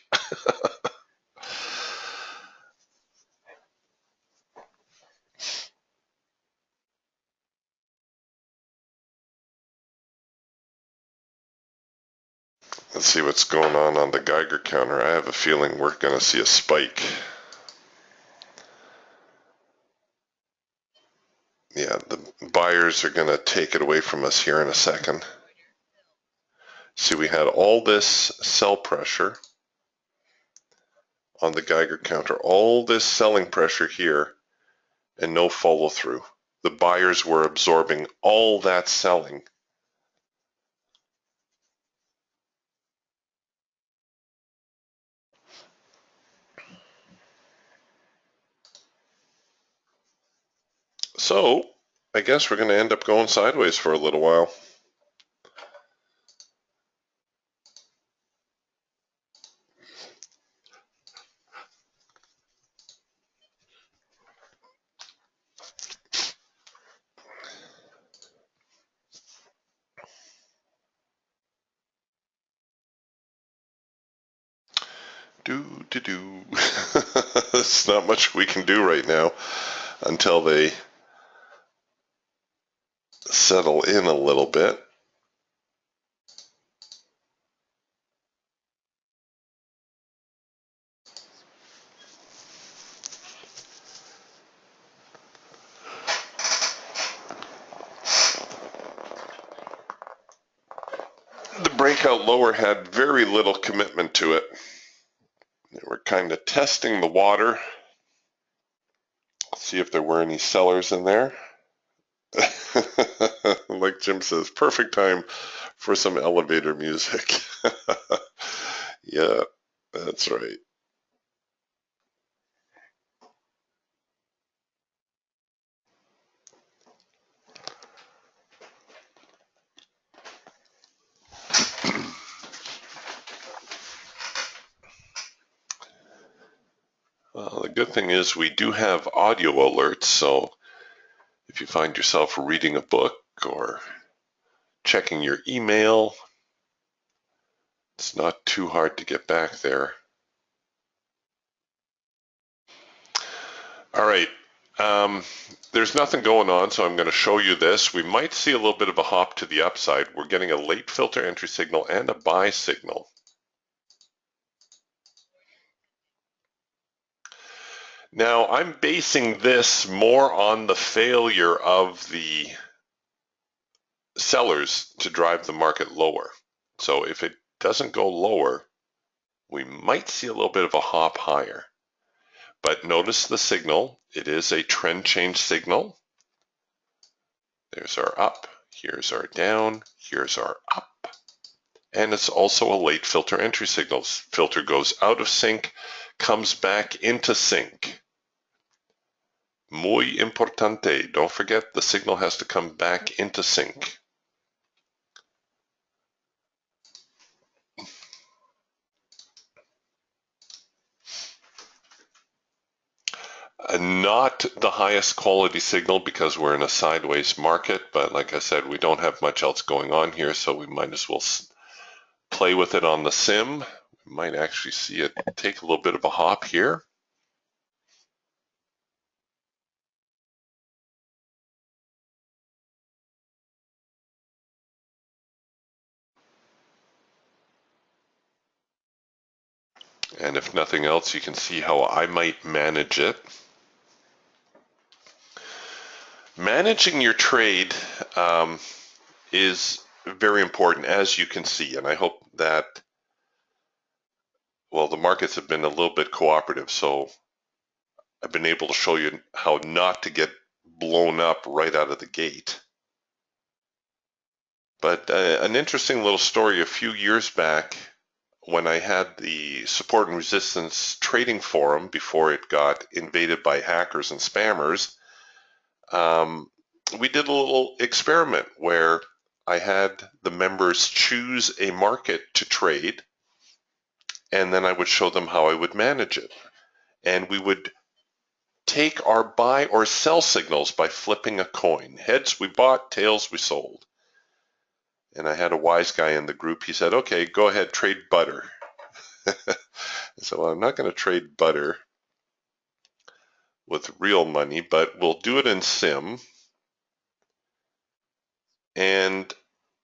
Let's see what's going on the Geiger counter. I have a feeling we're going to see a spike. Yeah, the buyers are going to take it away from us here in a second. See, we had all this sell pressure on the Geiger counter, all this selling pressure here, and no follow through. The buyers were absorbing all that selling. So, I guess we're going to end up going sideways for a little while. There's not much we can do right now until they settle in a little bit. The breakout lower had very little commitment to it. They were kind of testing the water, see if there were any sellers in there. Like Jim says, perfect time for some elevator music. Yeah, that's right. Well, the good thing is we do have audio alerts, so if you find yourself reading a book or checking your email, it's not too hard to get back there. All right, there's nothing going on, so I'm going to show you this. We might see a little bit of a hop to the upside. We're getting a late filter entry signal and a buy signal. Now, I'm basing this more on the failure of the sellers to drive the market lower. So if it doesn't go lower, we might see a little bit of a hop higher. But notice the signal. It is a trend change signal. There's our up. Here's our down. Here's our up. And it's also a late filter entry signal. Filter goes out of sync, comes back into sync. Muy importante. Don't forget the signal has to come back into sync. Not the highest quality signal because we're in a sideways market, but like I said, we don't have much else going on here, so we might as well play with it on the sim. We might actually see it take a little bit of a hop here. And if nothing else, you can see how I might manage it. Managing your trade is very important, as you can see, and I hope that, well, the markets have been a little bit cooperative, so I've been able to show you how not to get blown up right out of the gate. But an interesting little story, a few years back when I had the support and resistance trading forum before it got invaded by hackers and spammers, we did a little experiment where I had the members choose a market to trade, and then I would show them how I would manage it. And we would take our buy or sell signals by flipping a coin. Heads we bought, tails we sold. And I had a wise guy in the group. He said, okay, go ahead, trade butter. So well, I'm not going to trade butter with real money, but we'll do it in sim. And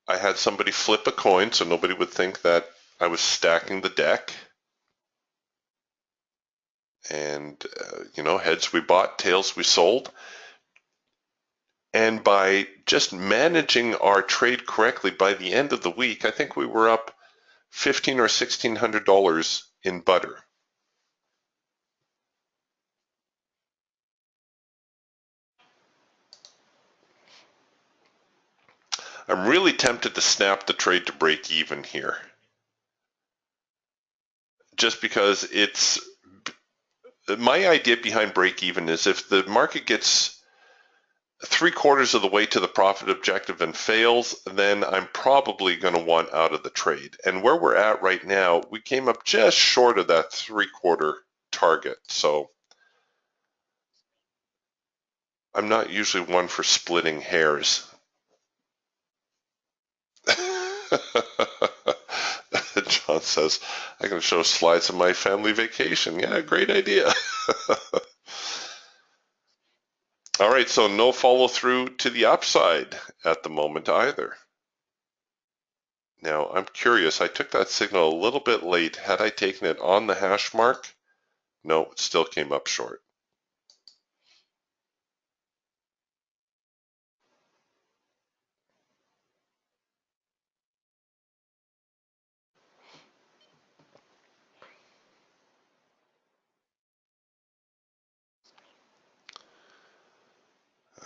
I had somebody flip a coin so nobody would think that I was stacking the deck. And, heads we bought, tails we sold. And by just managing our trade correctly, by the end of the week, I think we were up $1,500 or $1,600 in butter. I'm really tempted to snap the trade to break even here. Just because it's, my idea behind break even is if the market gets 3/4 of the way to the profit objective and fails, then I'm probably going to want out of the trade. And where we're at right now, we came up just short of that 3/4 target. So I'm not usually one for splitting hairs. John says, I can show slides of my family vacation. Yeah, great idea. All right, so no follow through to the upside at the moment either. Now, I'm curious, I took that signal a little bit late. Had I taken it on the hash mark? No, it still came up short.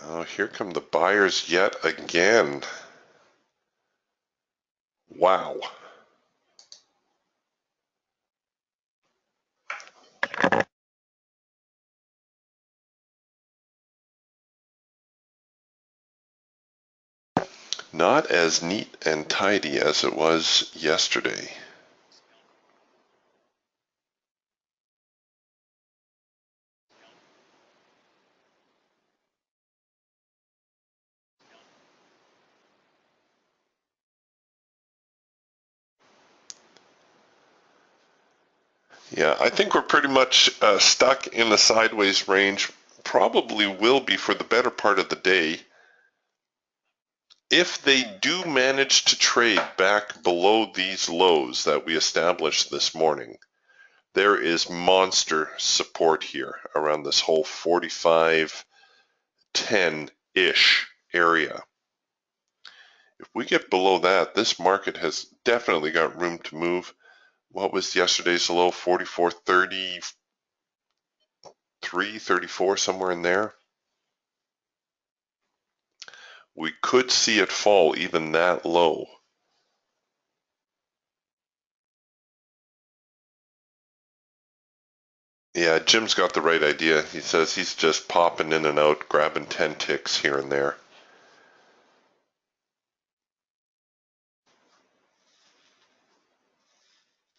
Oh, here come the buyers yet again. Wow. Not as neat and tidy as it was yesterday. Yeah, I think we're pretty much stuck in the sideways range. Probably will be for the better part of the day. If they do manage to trade back below these lows that we established this morning, there is monster support here around this whole 45.10-ish area. If we get below that, this market has definitely got room to move. What was yesterday's low? 44.33, 34, somewhere in there. We could see it fall even that low. Yeah, Jim's got the right idea. He says he's just popping in and out, grabbing 10 ticks here and there.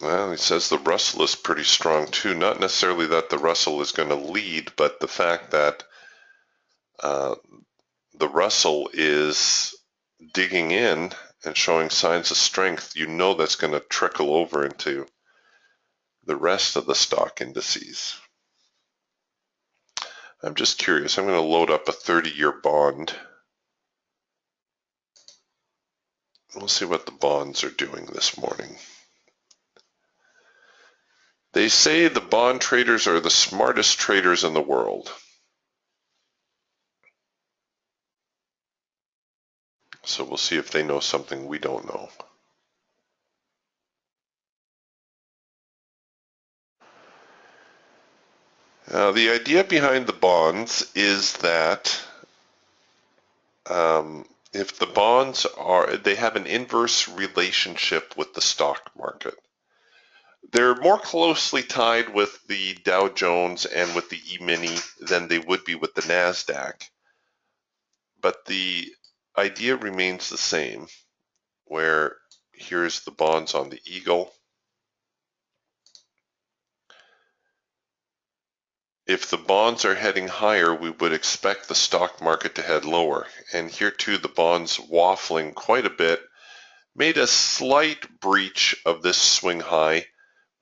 Well, he says the Russell is pretty strong too. Not necessarily that the Russell is going to lead, but the fact that the Russell is digging in and showing signs of strength, you know that's going to trickle over into the rest of the stock indices. I'm just curious. I'm going to load up a 30-year bond. We'll see what the bonds are doing this morning. They say the bond traders are the smartest traders in the world. So we'll see if they know something we don't know. The idea behind the bonds is that if the bonds they have an inverse relationship with the stock market. They're more closely tied with the Dow Jones and with the E-mini than they would be with the NASDAQ. But the idea remains the same, where here's the bonds on the Eagle. If the bonds are heading higher, we would expect the stock market to head lower. And here too, the bonds waffling quite a bit, made a slight breach of this swing high.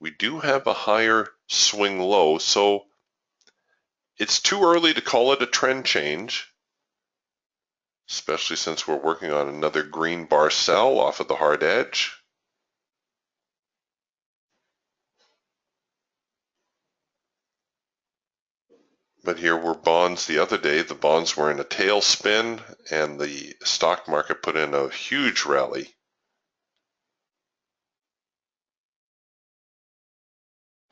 We do have a higher swing low, so it's too early to call it a trend change, especially since we're working on another green bar sell off of the hard edge. But here were bonds the other day. The bonds were in a tailspin, and the stock market put in a huge rally.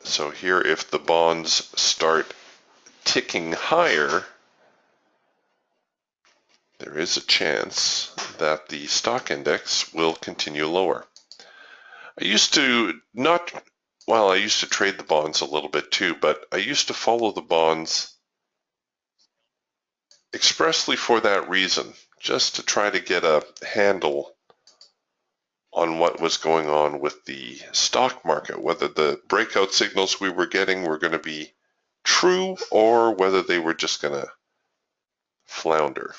So here, if the bonds start ticking higher, there is a chance that the stock index will continue lower. I used to trade the bonds a little bit too, but I used to follow the bonds expressly for that reason, just to try to get a handle on what was going on with the stock market, whether the breakout signals we were getting were going to be true or whether they were just going to flounder.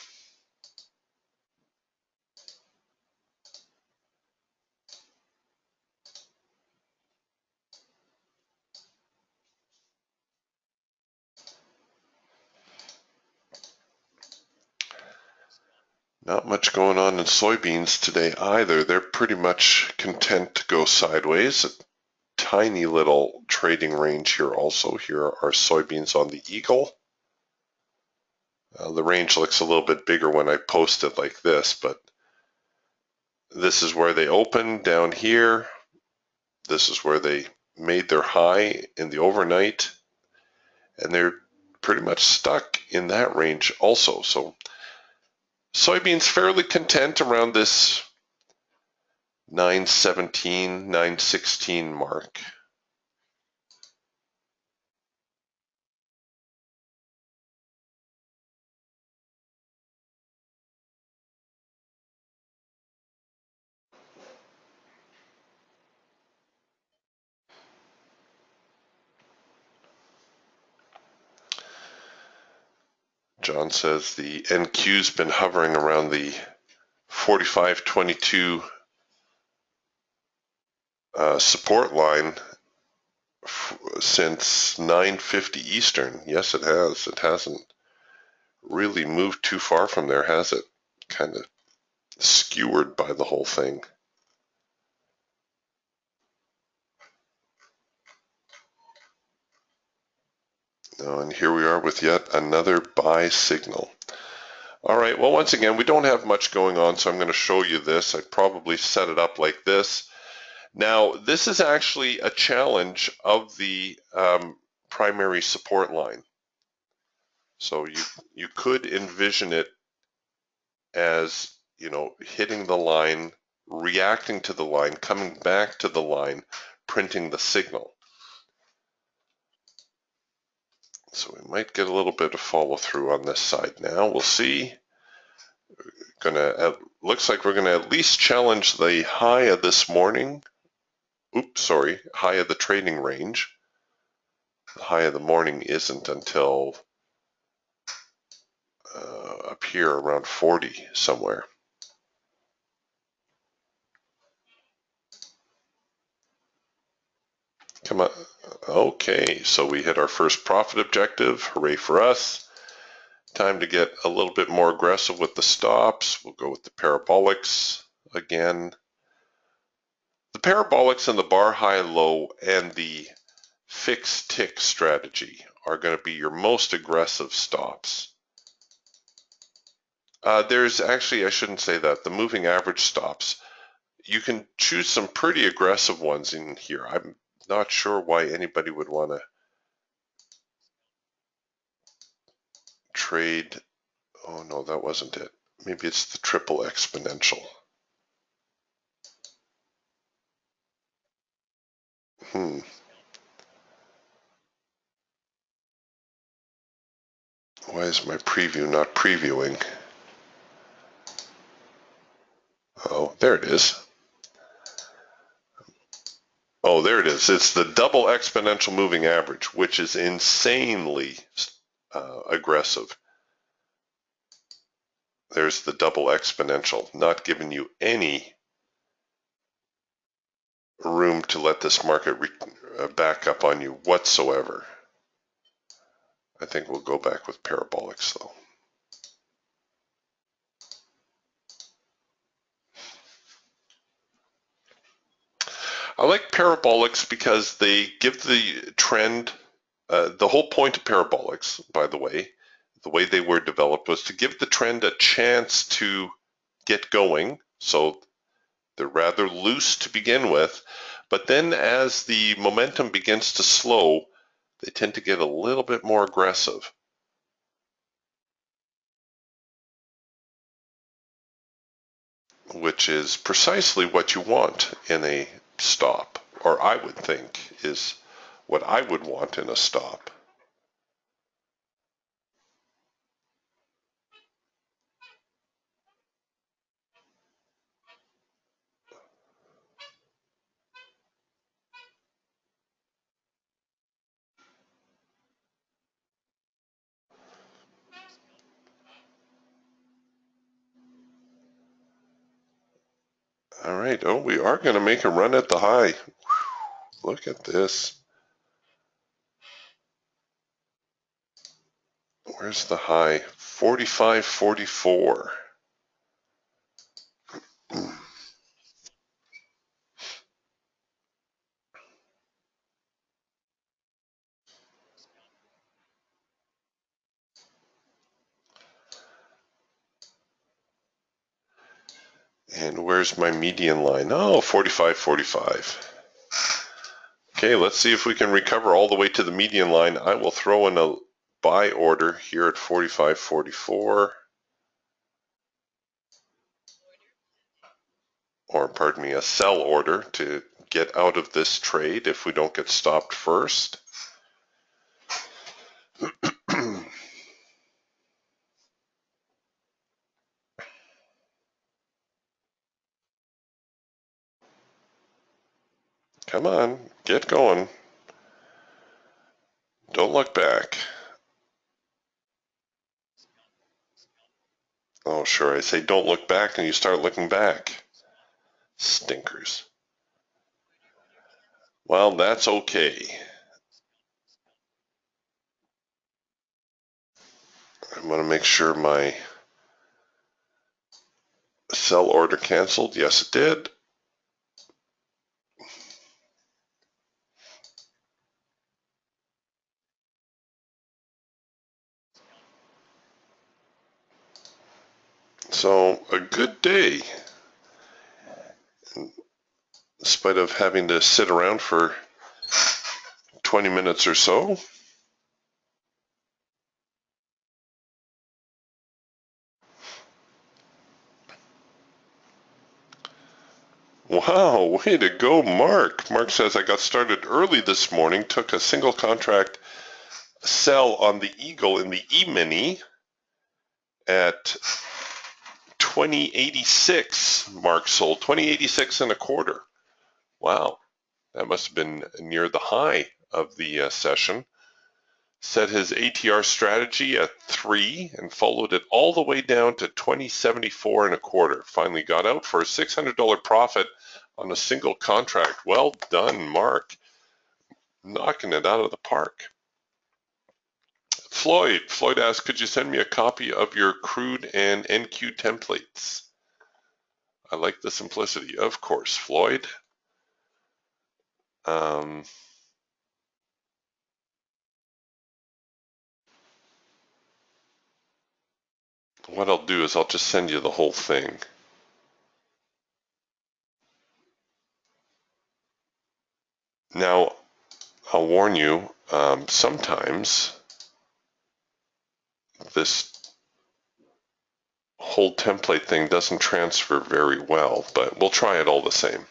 Not much going on in soybeans today either. They're pretty much content to go sideways. A tiny little trading range here also. Here are soybeans on the Eagle. The range looks a little bit bigger when I post it like this, but this is where they opened down here. This is where they made their high in the overnight, and they're pretty much stuck in that range also. So soybeans fairly content around this 917, 916 mark. John says the NQ's been hovering around the 45.22 support line since 9:50 Eastern. Yes, it has. It hasn't really moved too far from there, has it? Kind of skewered by the whole thing. And here we are with yet another buy signal. All right, well, once again, we don't have much going on, so I'm going to show you this. I'd probably set it up like this. Now, this is actually a challenge of the primary support line. So you could envision it as, hitting the line, reacting to the line, coming back to the line, printing the signal. So we might get a little bit of follow through on this side now. We'll see. Looks like we're gonna at least challenge the high of this morning. High of the trading range. The high of the morning isn't until up here around 40 somewhere. Come on. Okay, so we hit our first profit objective. Hooray for us. Time to get a little bit more aggressive with the stops. We'll go with the parabolics again. The parabolics and the bar high low and the fixed tick strategy are going to be your most aggressive stops. There's actually, I shouldn't say that, the moving average stops. You can choose some pretty aggressive ones in here. I'm not sure why anybody would want to trade. Oh no, that wasn't it. Maybe it's the triple exponential. Why is my preview not previewing? Oh, there it is. Oh, there it is. It's the double exponential moving average, which is insanely aggressive. There's the double exponential, not giving you any room to let this market back up on you whatsoever. I think we'll go back with parabolics though. I like parabolics because they give the trend, the whole point of parabolics, by the way they were developed was to give the trend a chance to get going. So they're rather loose to begin with, but then as the momentum begins to slow, they tend to get a little bit more aggressive. Which is precisely what you want in a stop, or I would think is what I would want in a stop. All right, oh, we are going to make a run at the high. Look at this. Where's the high? 45.44. And where's my median line? Oh, 45.45. Okay, let's see if we can recover all the way to the median line. I will throw in a buy order here at 45.44. Or pardon me, a sell order to get out of this trade if we don't get stopped first. Come on, get going. Don't look back. Oh, sure, I say don't look back and you start looking back. Stinkers. Well, that's okay. I'm going to make sure my sell order canceled. Yes, it did. So, a good day. In spite of having to sit around for 20 minutes or so. Wow, way to go, Mark. Mark says, I got started early this morning, took a single contract sell on the Eagle in the E-mini at 2086. Mark sold 2086 and a quarter. Wow, that must have been near the high of the session. Set his ATR strategy at 3 and followed it all the way down to 2074 and a quarter. Finally got out for a $600 profit on a single contract. Well done, Mark. Knocking it out of the park. Floyd asks, could you send me a copy of your crude and NQ templates? I like the simplicity. Of course, Floyd. What I'll do is I'll just send you the whole thing. Now, I'll warn you, sometimes this whole template thing doesn't transfer very well, but we'll try it all the same.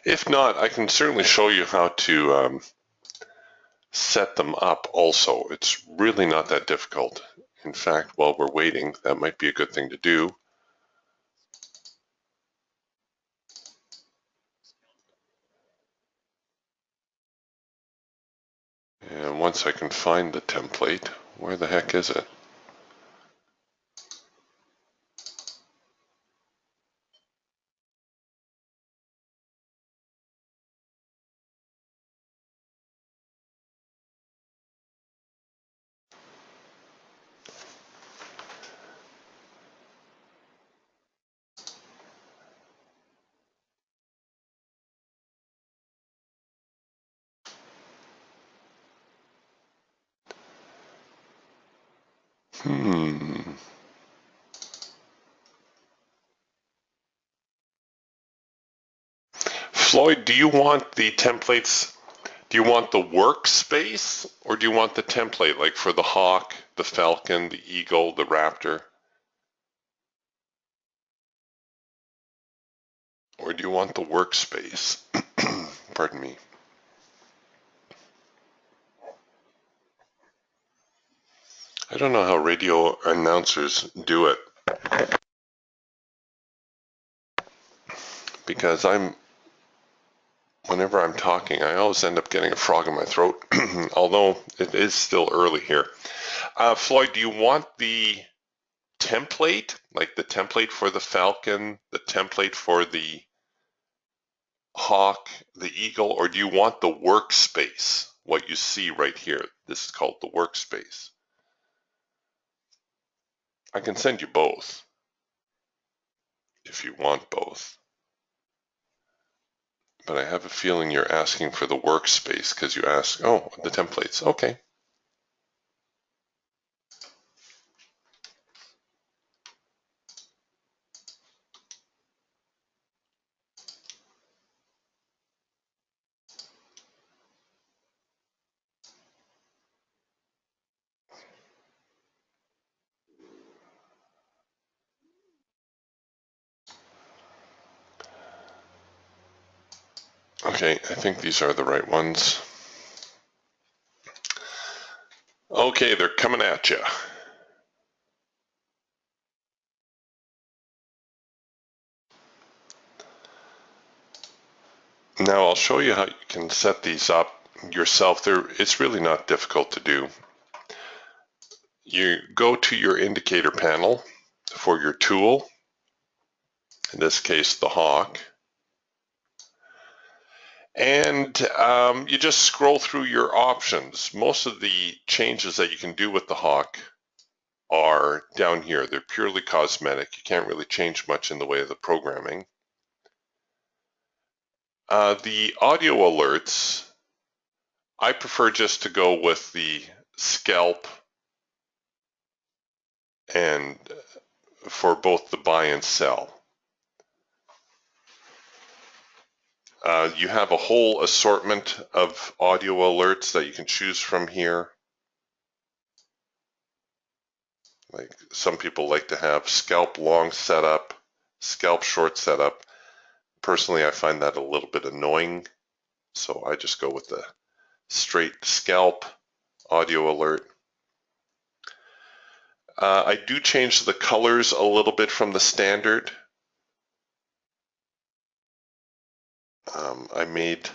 If not, I can certainly show you how to set them up also. It's really not that difficult. In fact, while we're waiting, that might be a good thing to do. And once I can find the template, where the heck is it? Floyd, do you want the templates, do you want the workspace or do you want the template like for the Hawk, the Falcon, the Eagle, the Raptor? Or do you want the workspace? Pardon me. I don't know how radio announcers do it. because whenever I'm talking, I always end up getting a frog in my throat, although it is still early here. Floyd, do you want the template, like the template for the Falcon, the template for the Hawk, the Eagle, or do you want the workspace, what you see right here? This is called the workspace. I can send you both if you want both. But I have a feeling you're asking for the workspace because you ask, oh, the templates. Okay. Okay, I think these are the right ones. Okay, they're coming at you. Now I'll show you how you can set these up yourself. It's really not difficult to do. You go to your indicator panel for your tool, in this case the Hawk, and you just scroll through your options. Most of the changes that you can do with the Hawk are down here. They're purely cosmetic. You can't really change much in the way of the programming. The audio alerts, I prefer just to go with the scalp and for both the buy and sell. You have a whole assortment of audio alerts that you can choose from here. Like some people like to have scalp long setup, scalp short setup. Personally, I find that a little bit annoying, so I just go with the straight scalp audio alert. I do change the colors a little bit from the standard. I made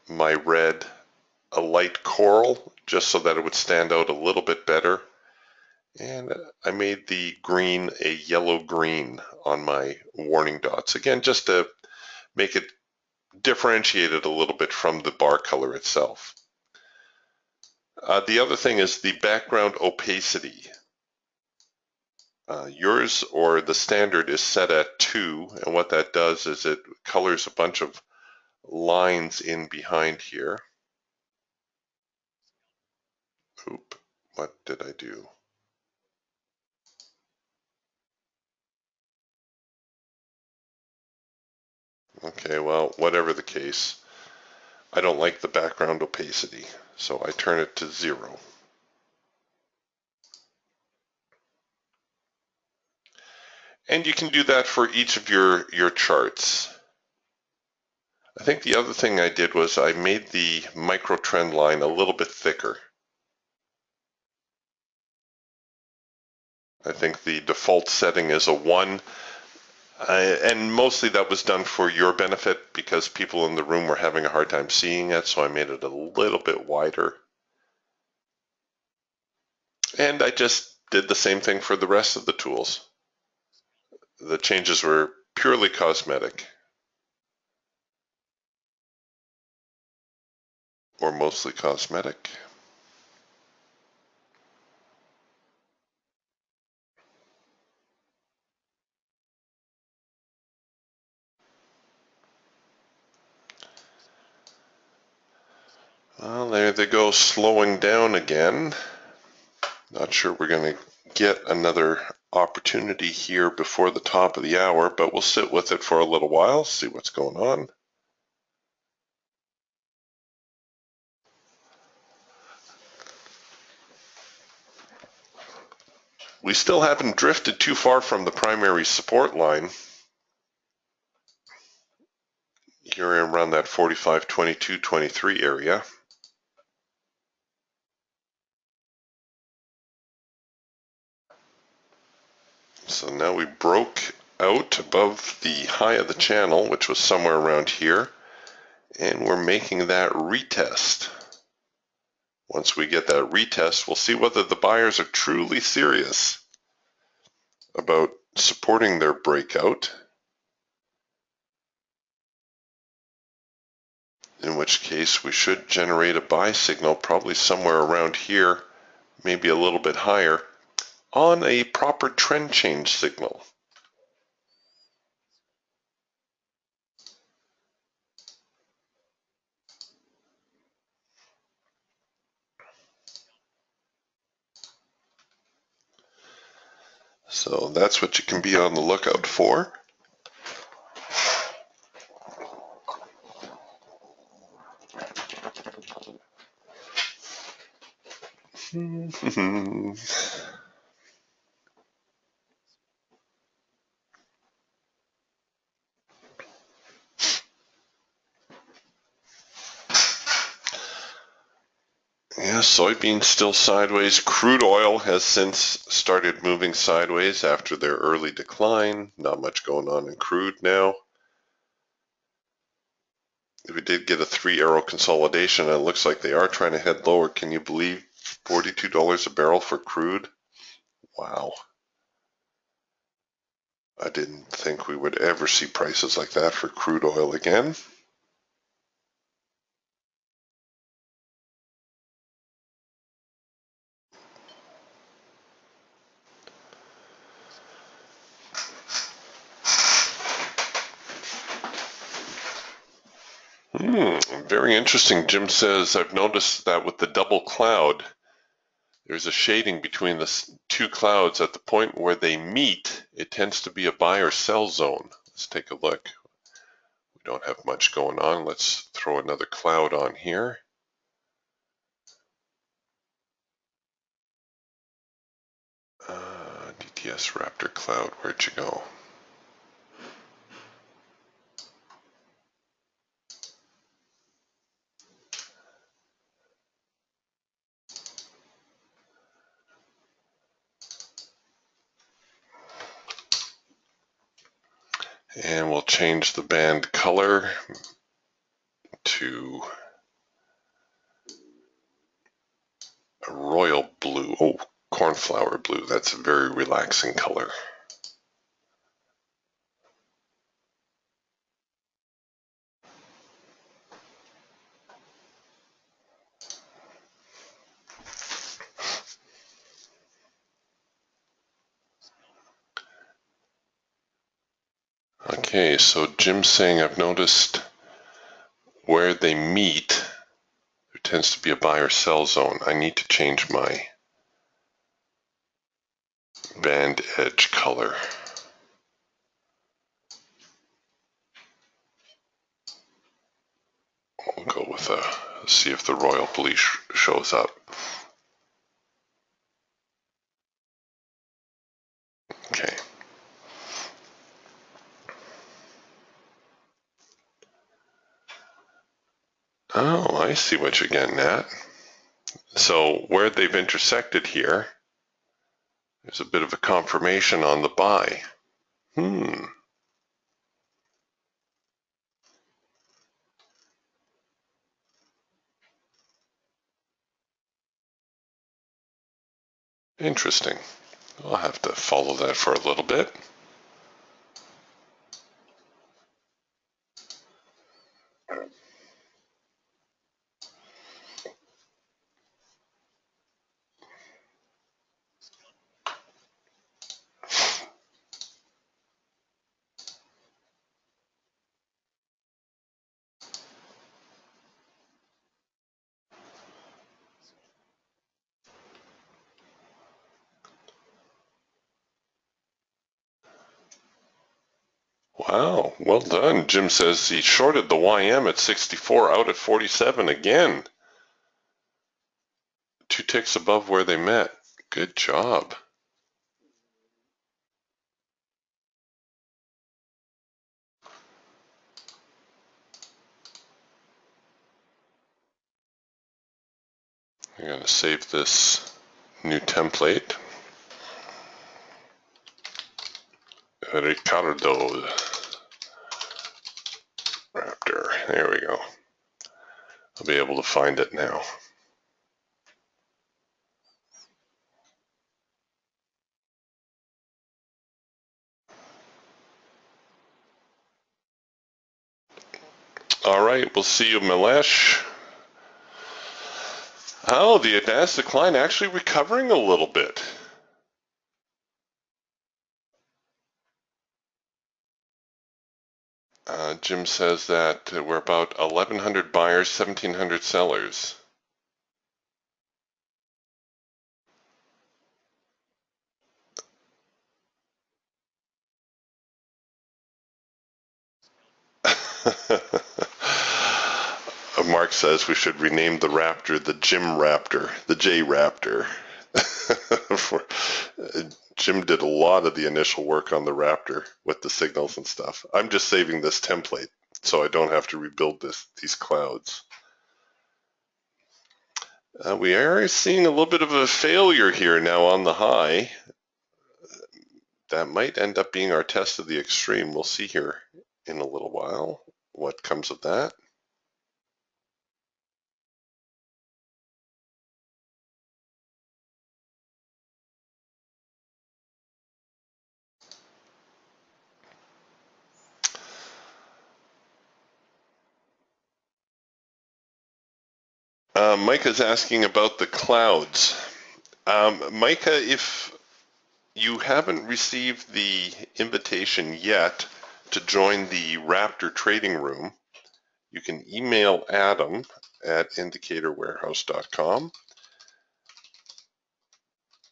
my red a light coral just so that it would stand out a little bit better. And I made the green a yellow green on my warning dots. Again, just to make it differentiated a little bit from the bar color itself. The other thing is the background opacity. Yours or the standard is set at 2, and what that does is it colors a bunch of lines in behind here. Oop, what did I do? Okay, well, whatever the case, I don't like the background opacity, so I turn it to 0. And you can do that for each of your charts. I think the other thing I did was I made the micro trend line a little bit thicker. I think the default setting is a 1, and mostly that was done for your benefit because people in the room were having a hard time seeing it, so I made it a little bit wider. And I just did the same thing for the rest of the tools. The changes were purely cosmetic, or mostly cosmetic. Well, there they go, slowing down again. Not sure we're going to get another opportunity here before the top of the hour, but we'll sit with it for a little while, see what's going on. We still haven't drifted too far from the primary support line. Here around that 45, 22, 23 area. So now we broke out above the high of the channel, which was somewhere around here, and we're making that retest. Once we get that retest, we'll see whether the buyers are truly serious about supporting their breakout, in which case we should generate a buy signal probably somewhere around here, maybe a little bit higher, on a proper trend change signal. So that's what you can be on the lookout for. Yeah, soybeans still sideways. Crude oil has since started moving sideways after their early decline. Not much going on in crude now. We did get a 3-arrow consolidation, and it looks like they are trying to head lower. Can you believe $42 a barrel for crude? Wow. I didn't think we would ever see prices like that for crude oil again. Very interesting. Jim says, I've noticed that with the double cloud, there's a shading between the two clouds. At the point where they meet, it tends to be a buy or sell zone. Let's take a look. We don't have much going on. Let's throw another cloud on here. DTS Raptor cloud, where'd you go? And we'll change the band color to a royal blue. Oh, cornflower blue. That's a very relaxing color. Okay, so Jim's saying I've noticed where they meet, there tends to be a buy or sell zone. I need to change my band edge color. We'll go with see if the royal blue shows up. Okay. Oh, I see what you're getting at. So where they've intersected here, there's a bit of a confirmation on the buy. Interesting. I'll have to follow that for a little bit. Wow, well done. Jim says he shorted the YM at 64, out at 47 again. 2 ticks above where they met. Good job. I'm going to save this new template. Ricardo Raptor. There we go. I'll be able to find it now. All right, we'll see you, Milesh. Oh, the advanced decline actually recovering a little bit. Jim says that we're about 1,100 buyers, 1,700 sellers. Mark says we should rename the Raptor the Jim Raptor, the J Raptor. Jim did a lot of the initial work on the Raptor with the signals and stuff. I'm just saving this template so I don't have to rebuild these clouds. We are seeing a little bit of a failure here now on the high. That might end up being our test of the extreme. We'll see here in a little while what comes of that. Micah's asking about the clouds. Micah, if you haven't received the invitation yet to join the Raptor trading room, you can email Adam at indicatorwarehouse.com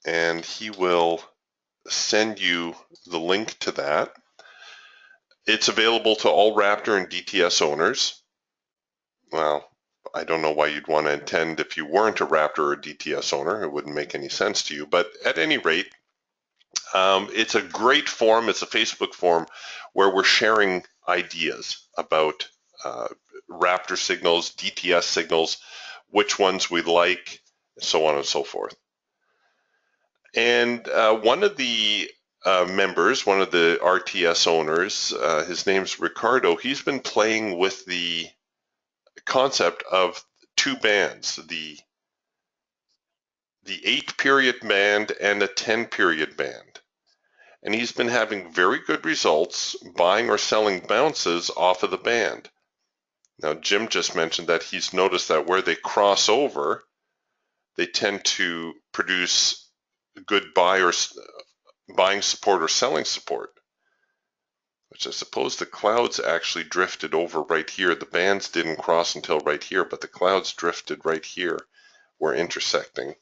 and he will send you the link to that. It's available to all Raptor and DTS owners. Well, I don't know why you'd want to attend if you weren't a Raptor or a DTS owner. It wouldn't make any sense to you. But at any rate, it's a great forum. It's a Facebook forum where we're sharing ideas about Raptor signals, DTS signals, which ones we like, so on and so forth. And one of the members, one of the RTS owners, his name's Ricardo, he's been playing with the concept of two bands, the 8-period band and a 10-period band. And he's been having very good results buying or selling bounces off of the band. Now, Jim just mentioned that he's noticed that where they cross over, they tend to produce good buying support or selling support, which I suppose the clouds actually drifted over right here. The bands didn't cross until right here, but the clouds drifted right here. We're intersecting.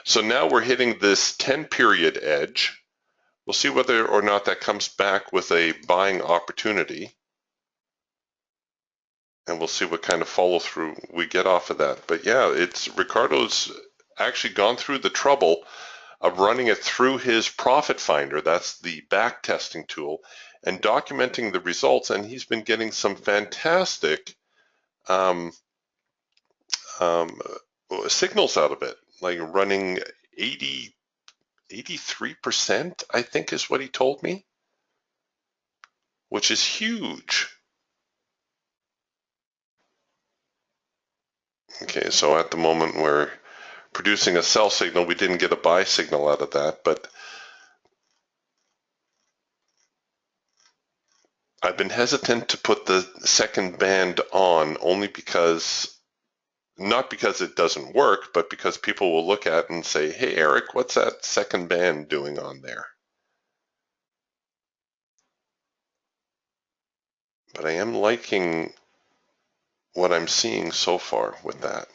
So now we're hitting this 10-period edge. We'll see whether or not that comes back with a buying opportunity. And we'll see what kind of follow through we get off of that. But yeah, Ricardo's actually gone through the trouble of running it through his profit finder. That's the back testing tool, and documenting the results. And he's been getting some fantastic signals out of it, like running 83%, I think is what he told me, which is huge. Okay, so at the moment we're producing a sell signal. We didn't get a buy signal out of that, but I've been hesitant to put the second band on only because, not because it doesn't work, but because people will look at it and say, hey, Eric, what's that second band doing on there? But I am liking what I'm seeing so far with that.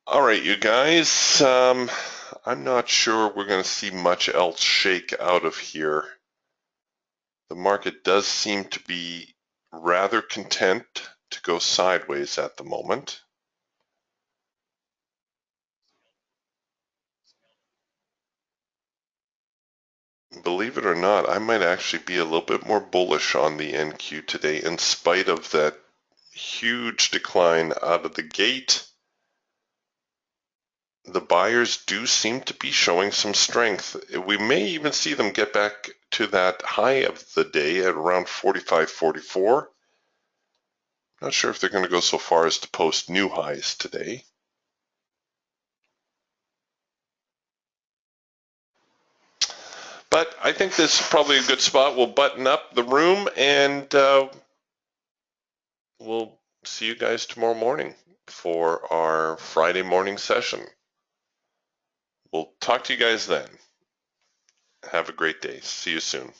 All right, you guys, I'm not sure we're going to see much else shake out of here. The market does seem to be rather content to go sideways at the moment. Believe it or not, I might actually be a little bit more bullish on the NQ today in spite of that huge decline out of the gate. the buyers do seem to be showing some strength. We may even see them get back to that high of the day at around 45.44. Not sure if they're going to go so far as to post new highs today. But I think this is probably a good spot. We'll button up the room and we'll see you guys tomorrow morning for our Friday morning session. We'll talk to you guys then. Have a great day. See you soon.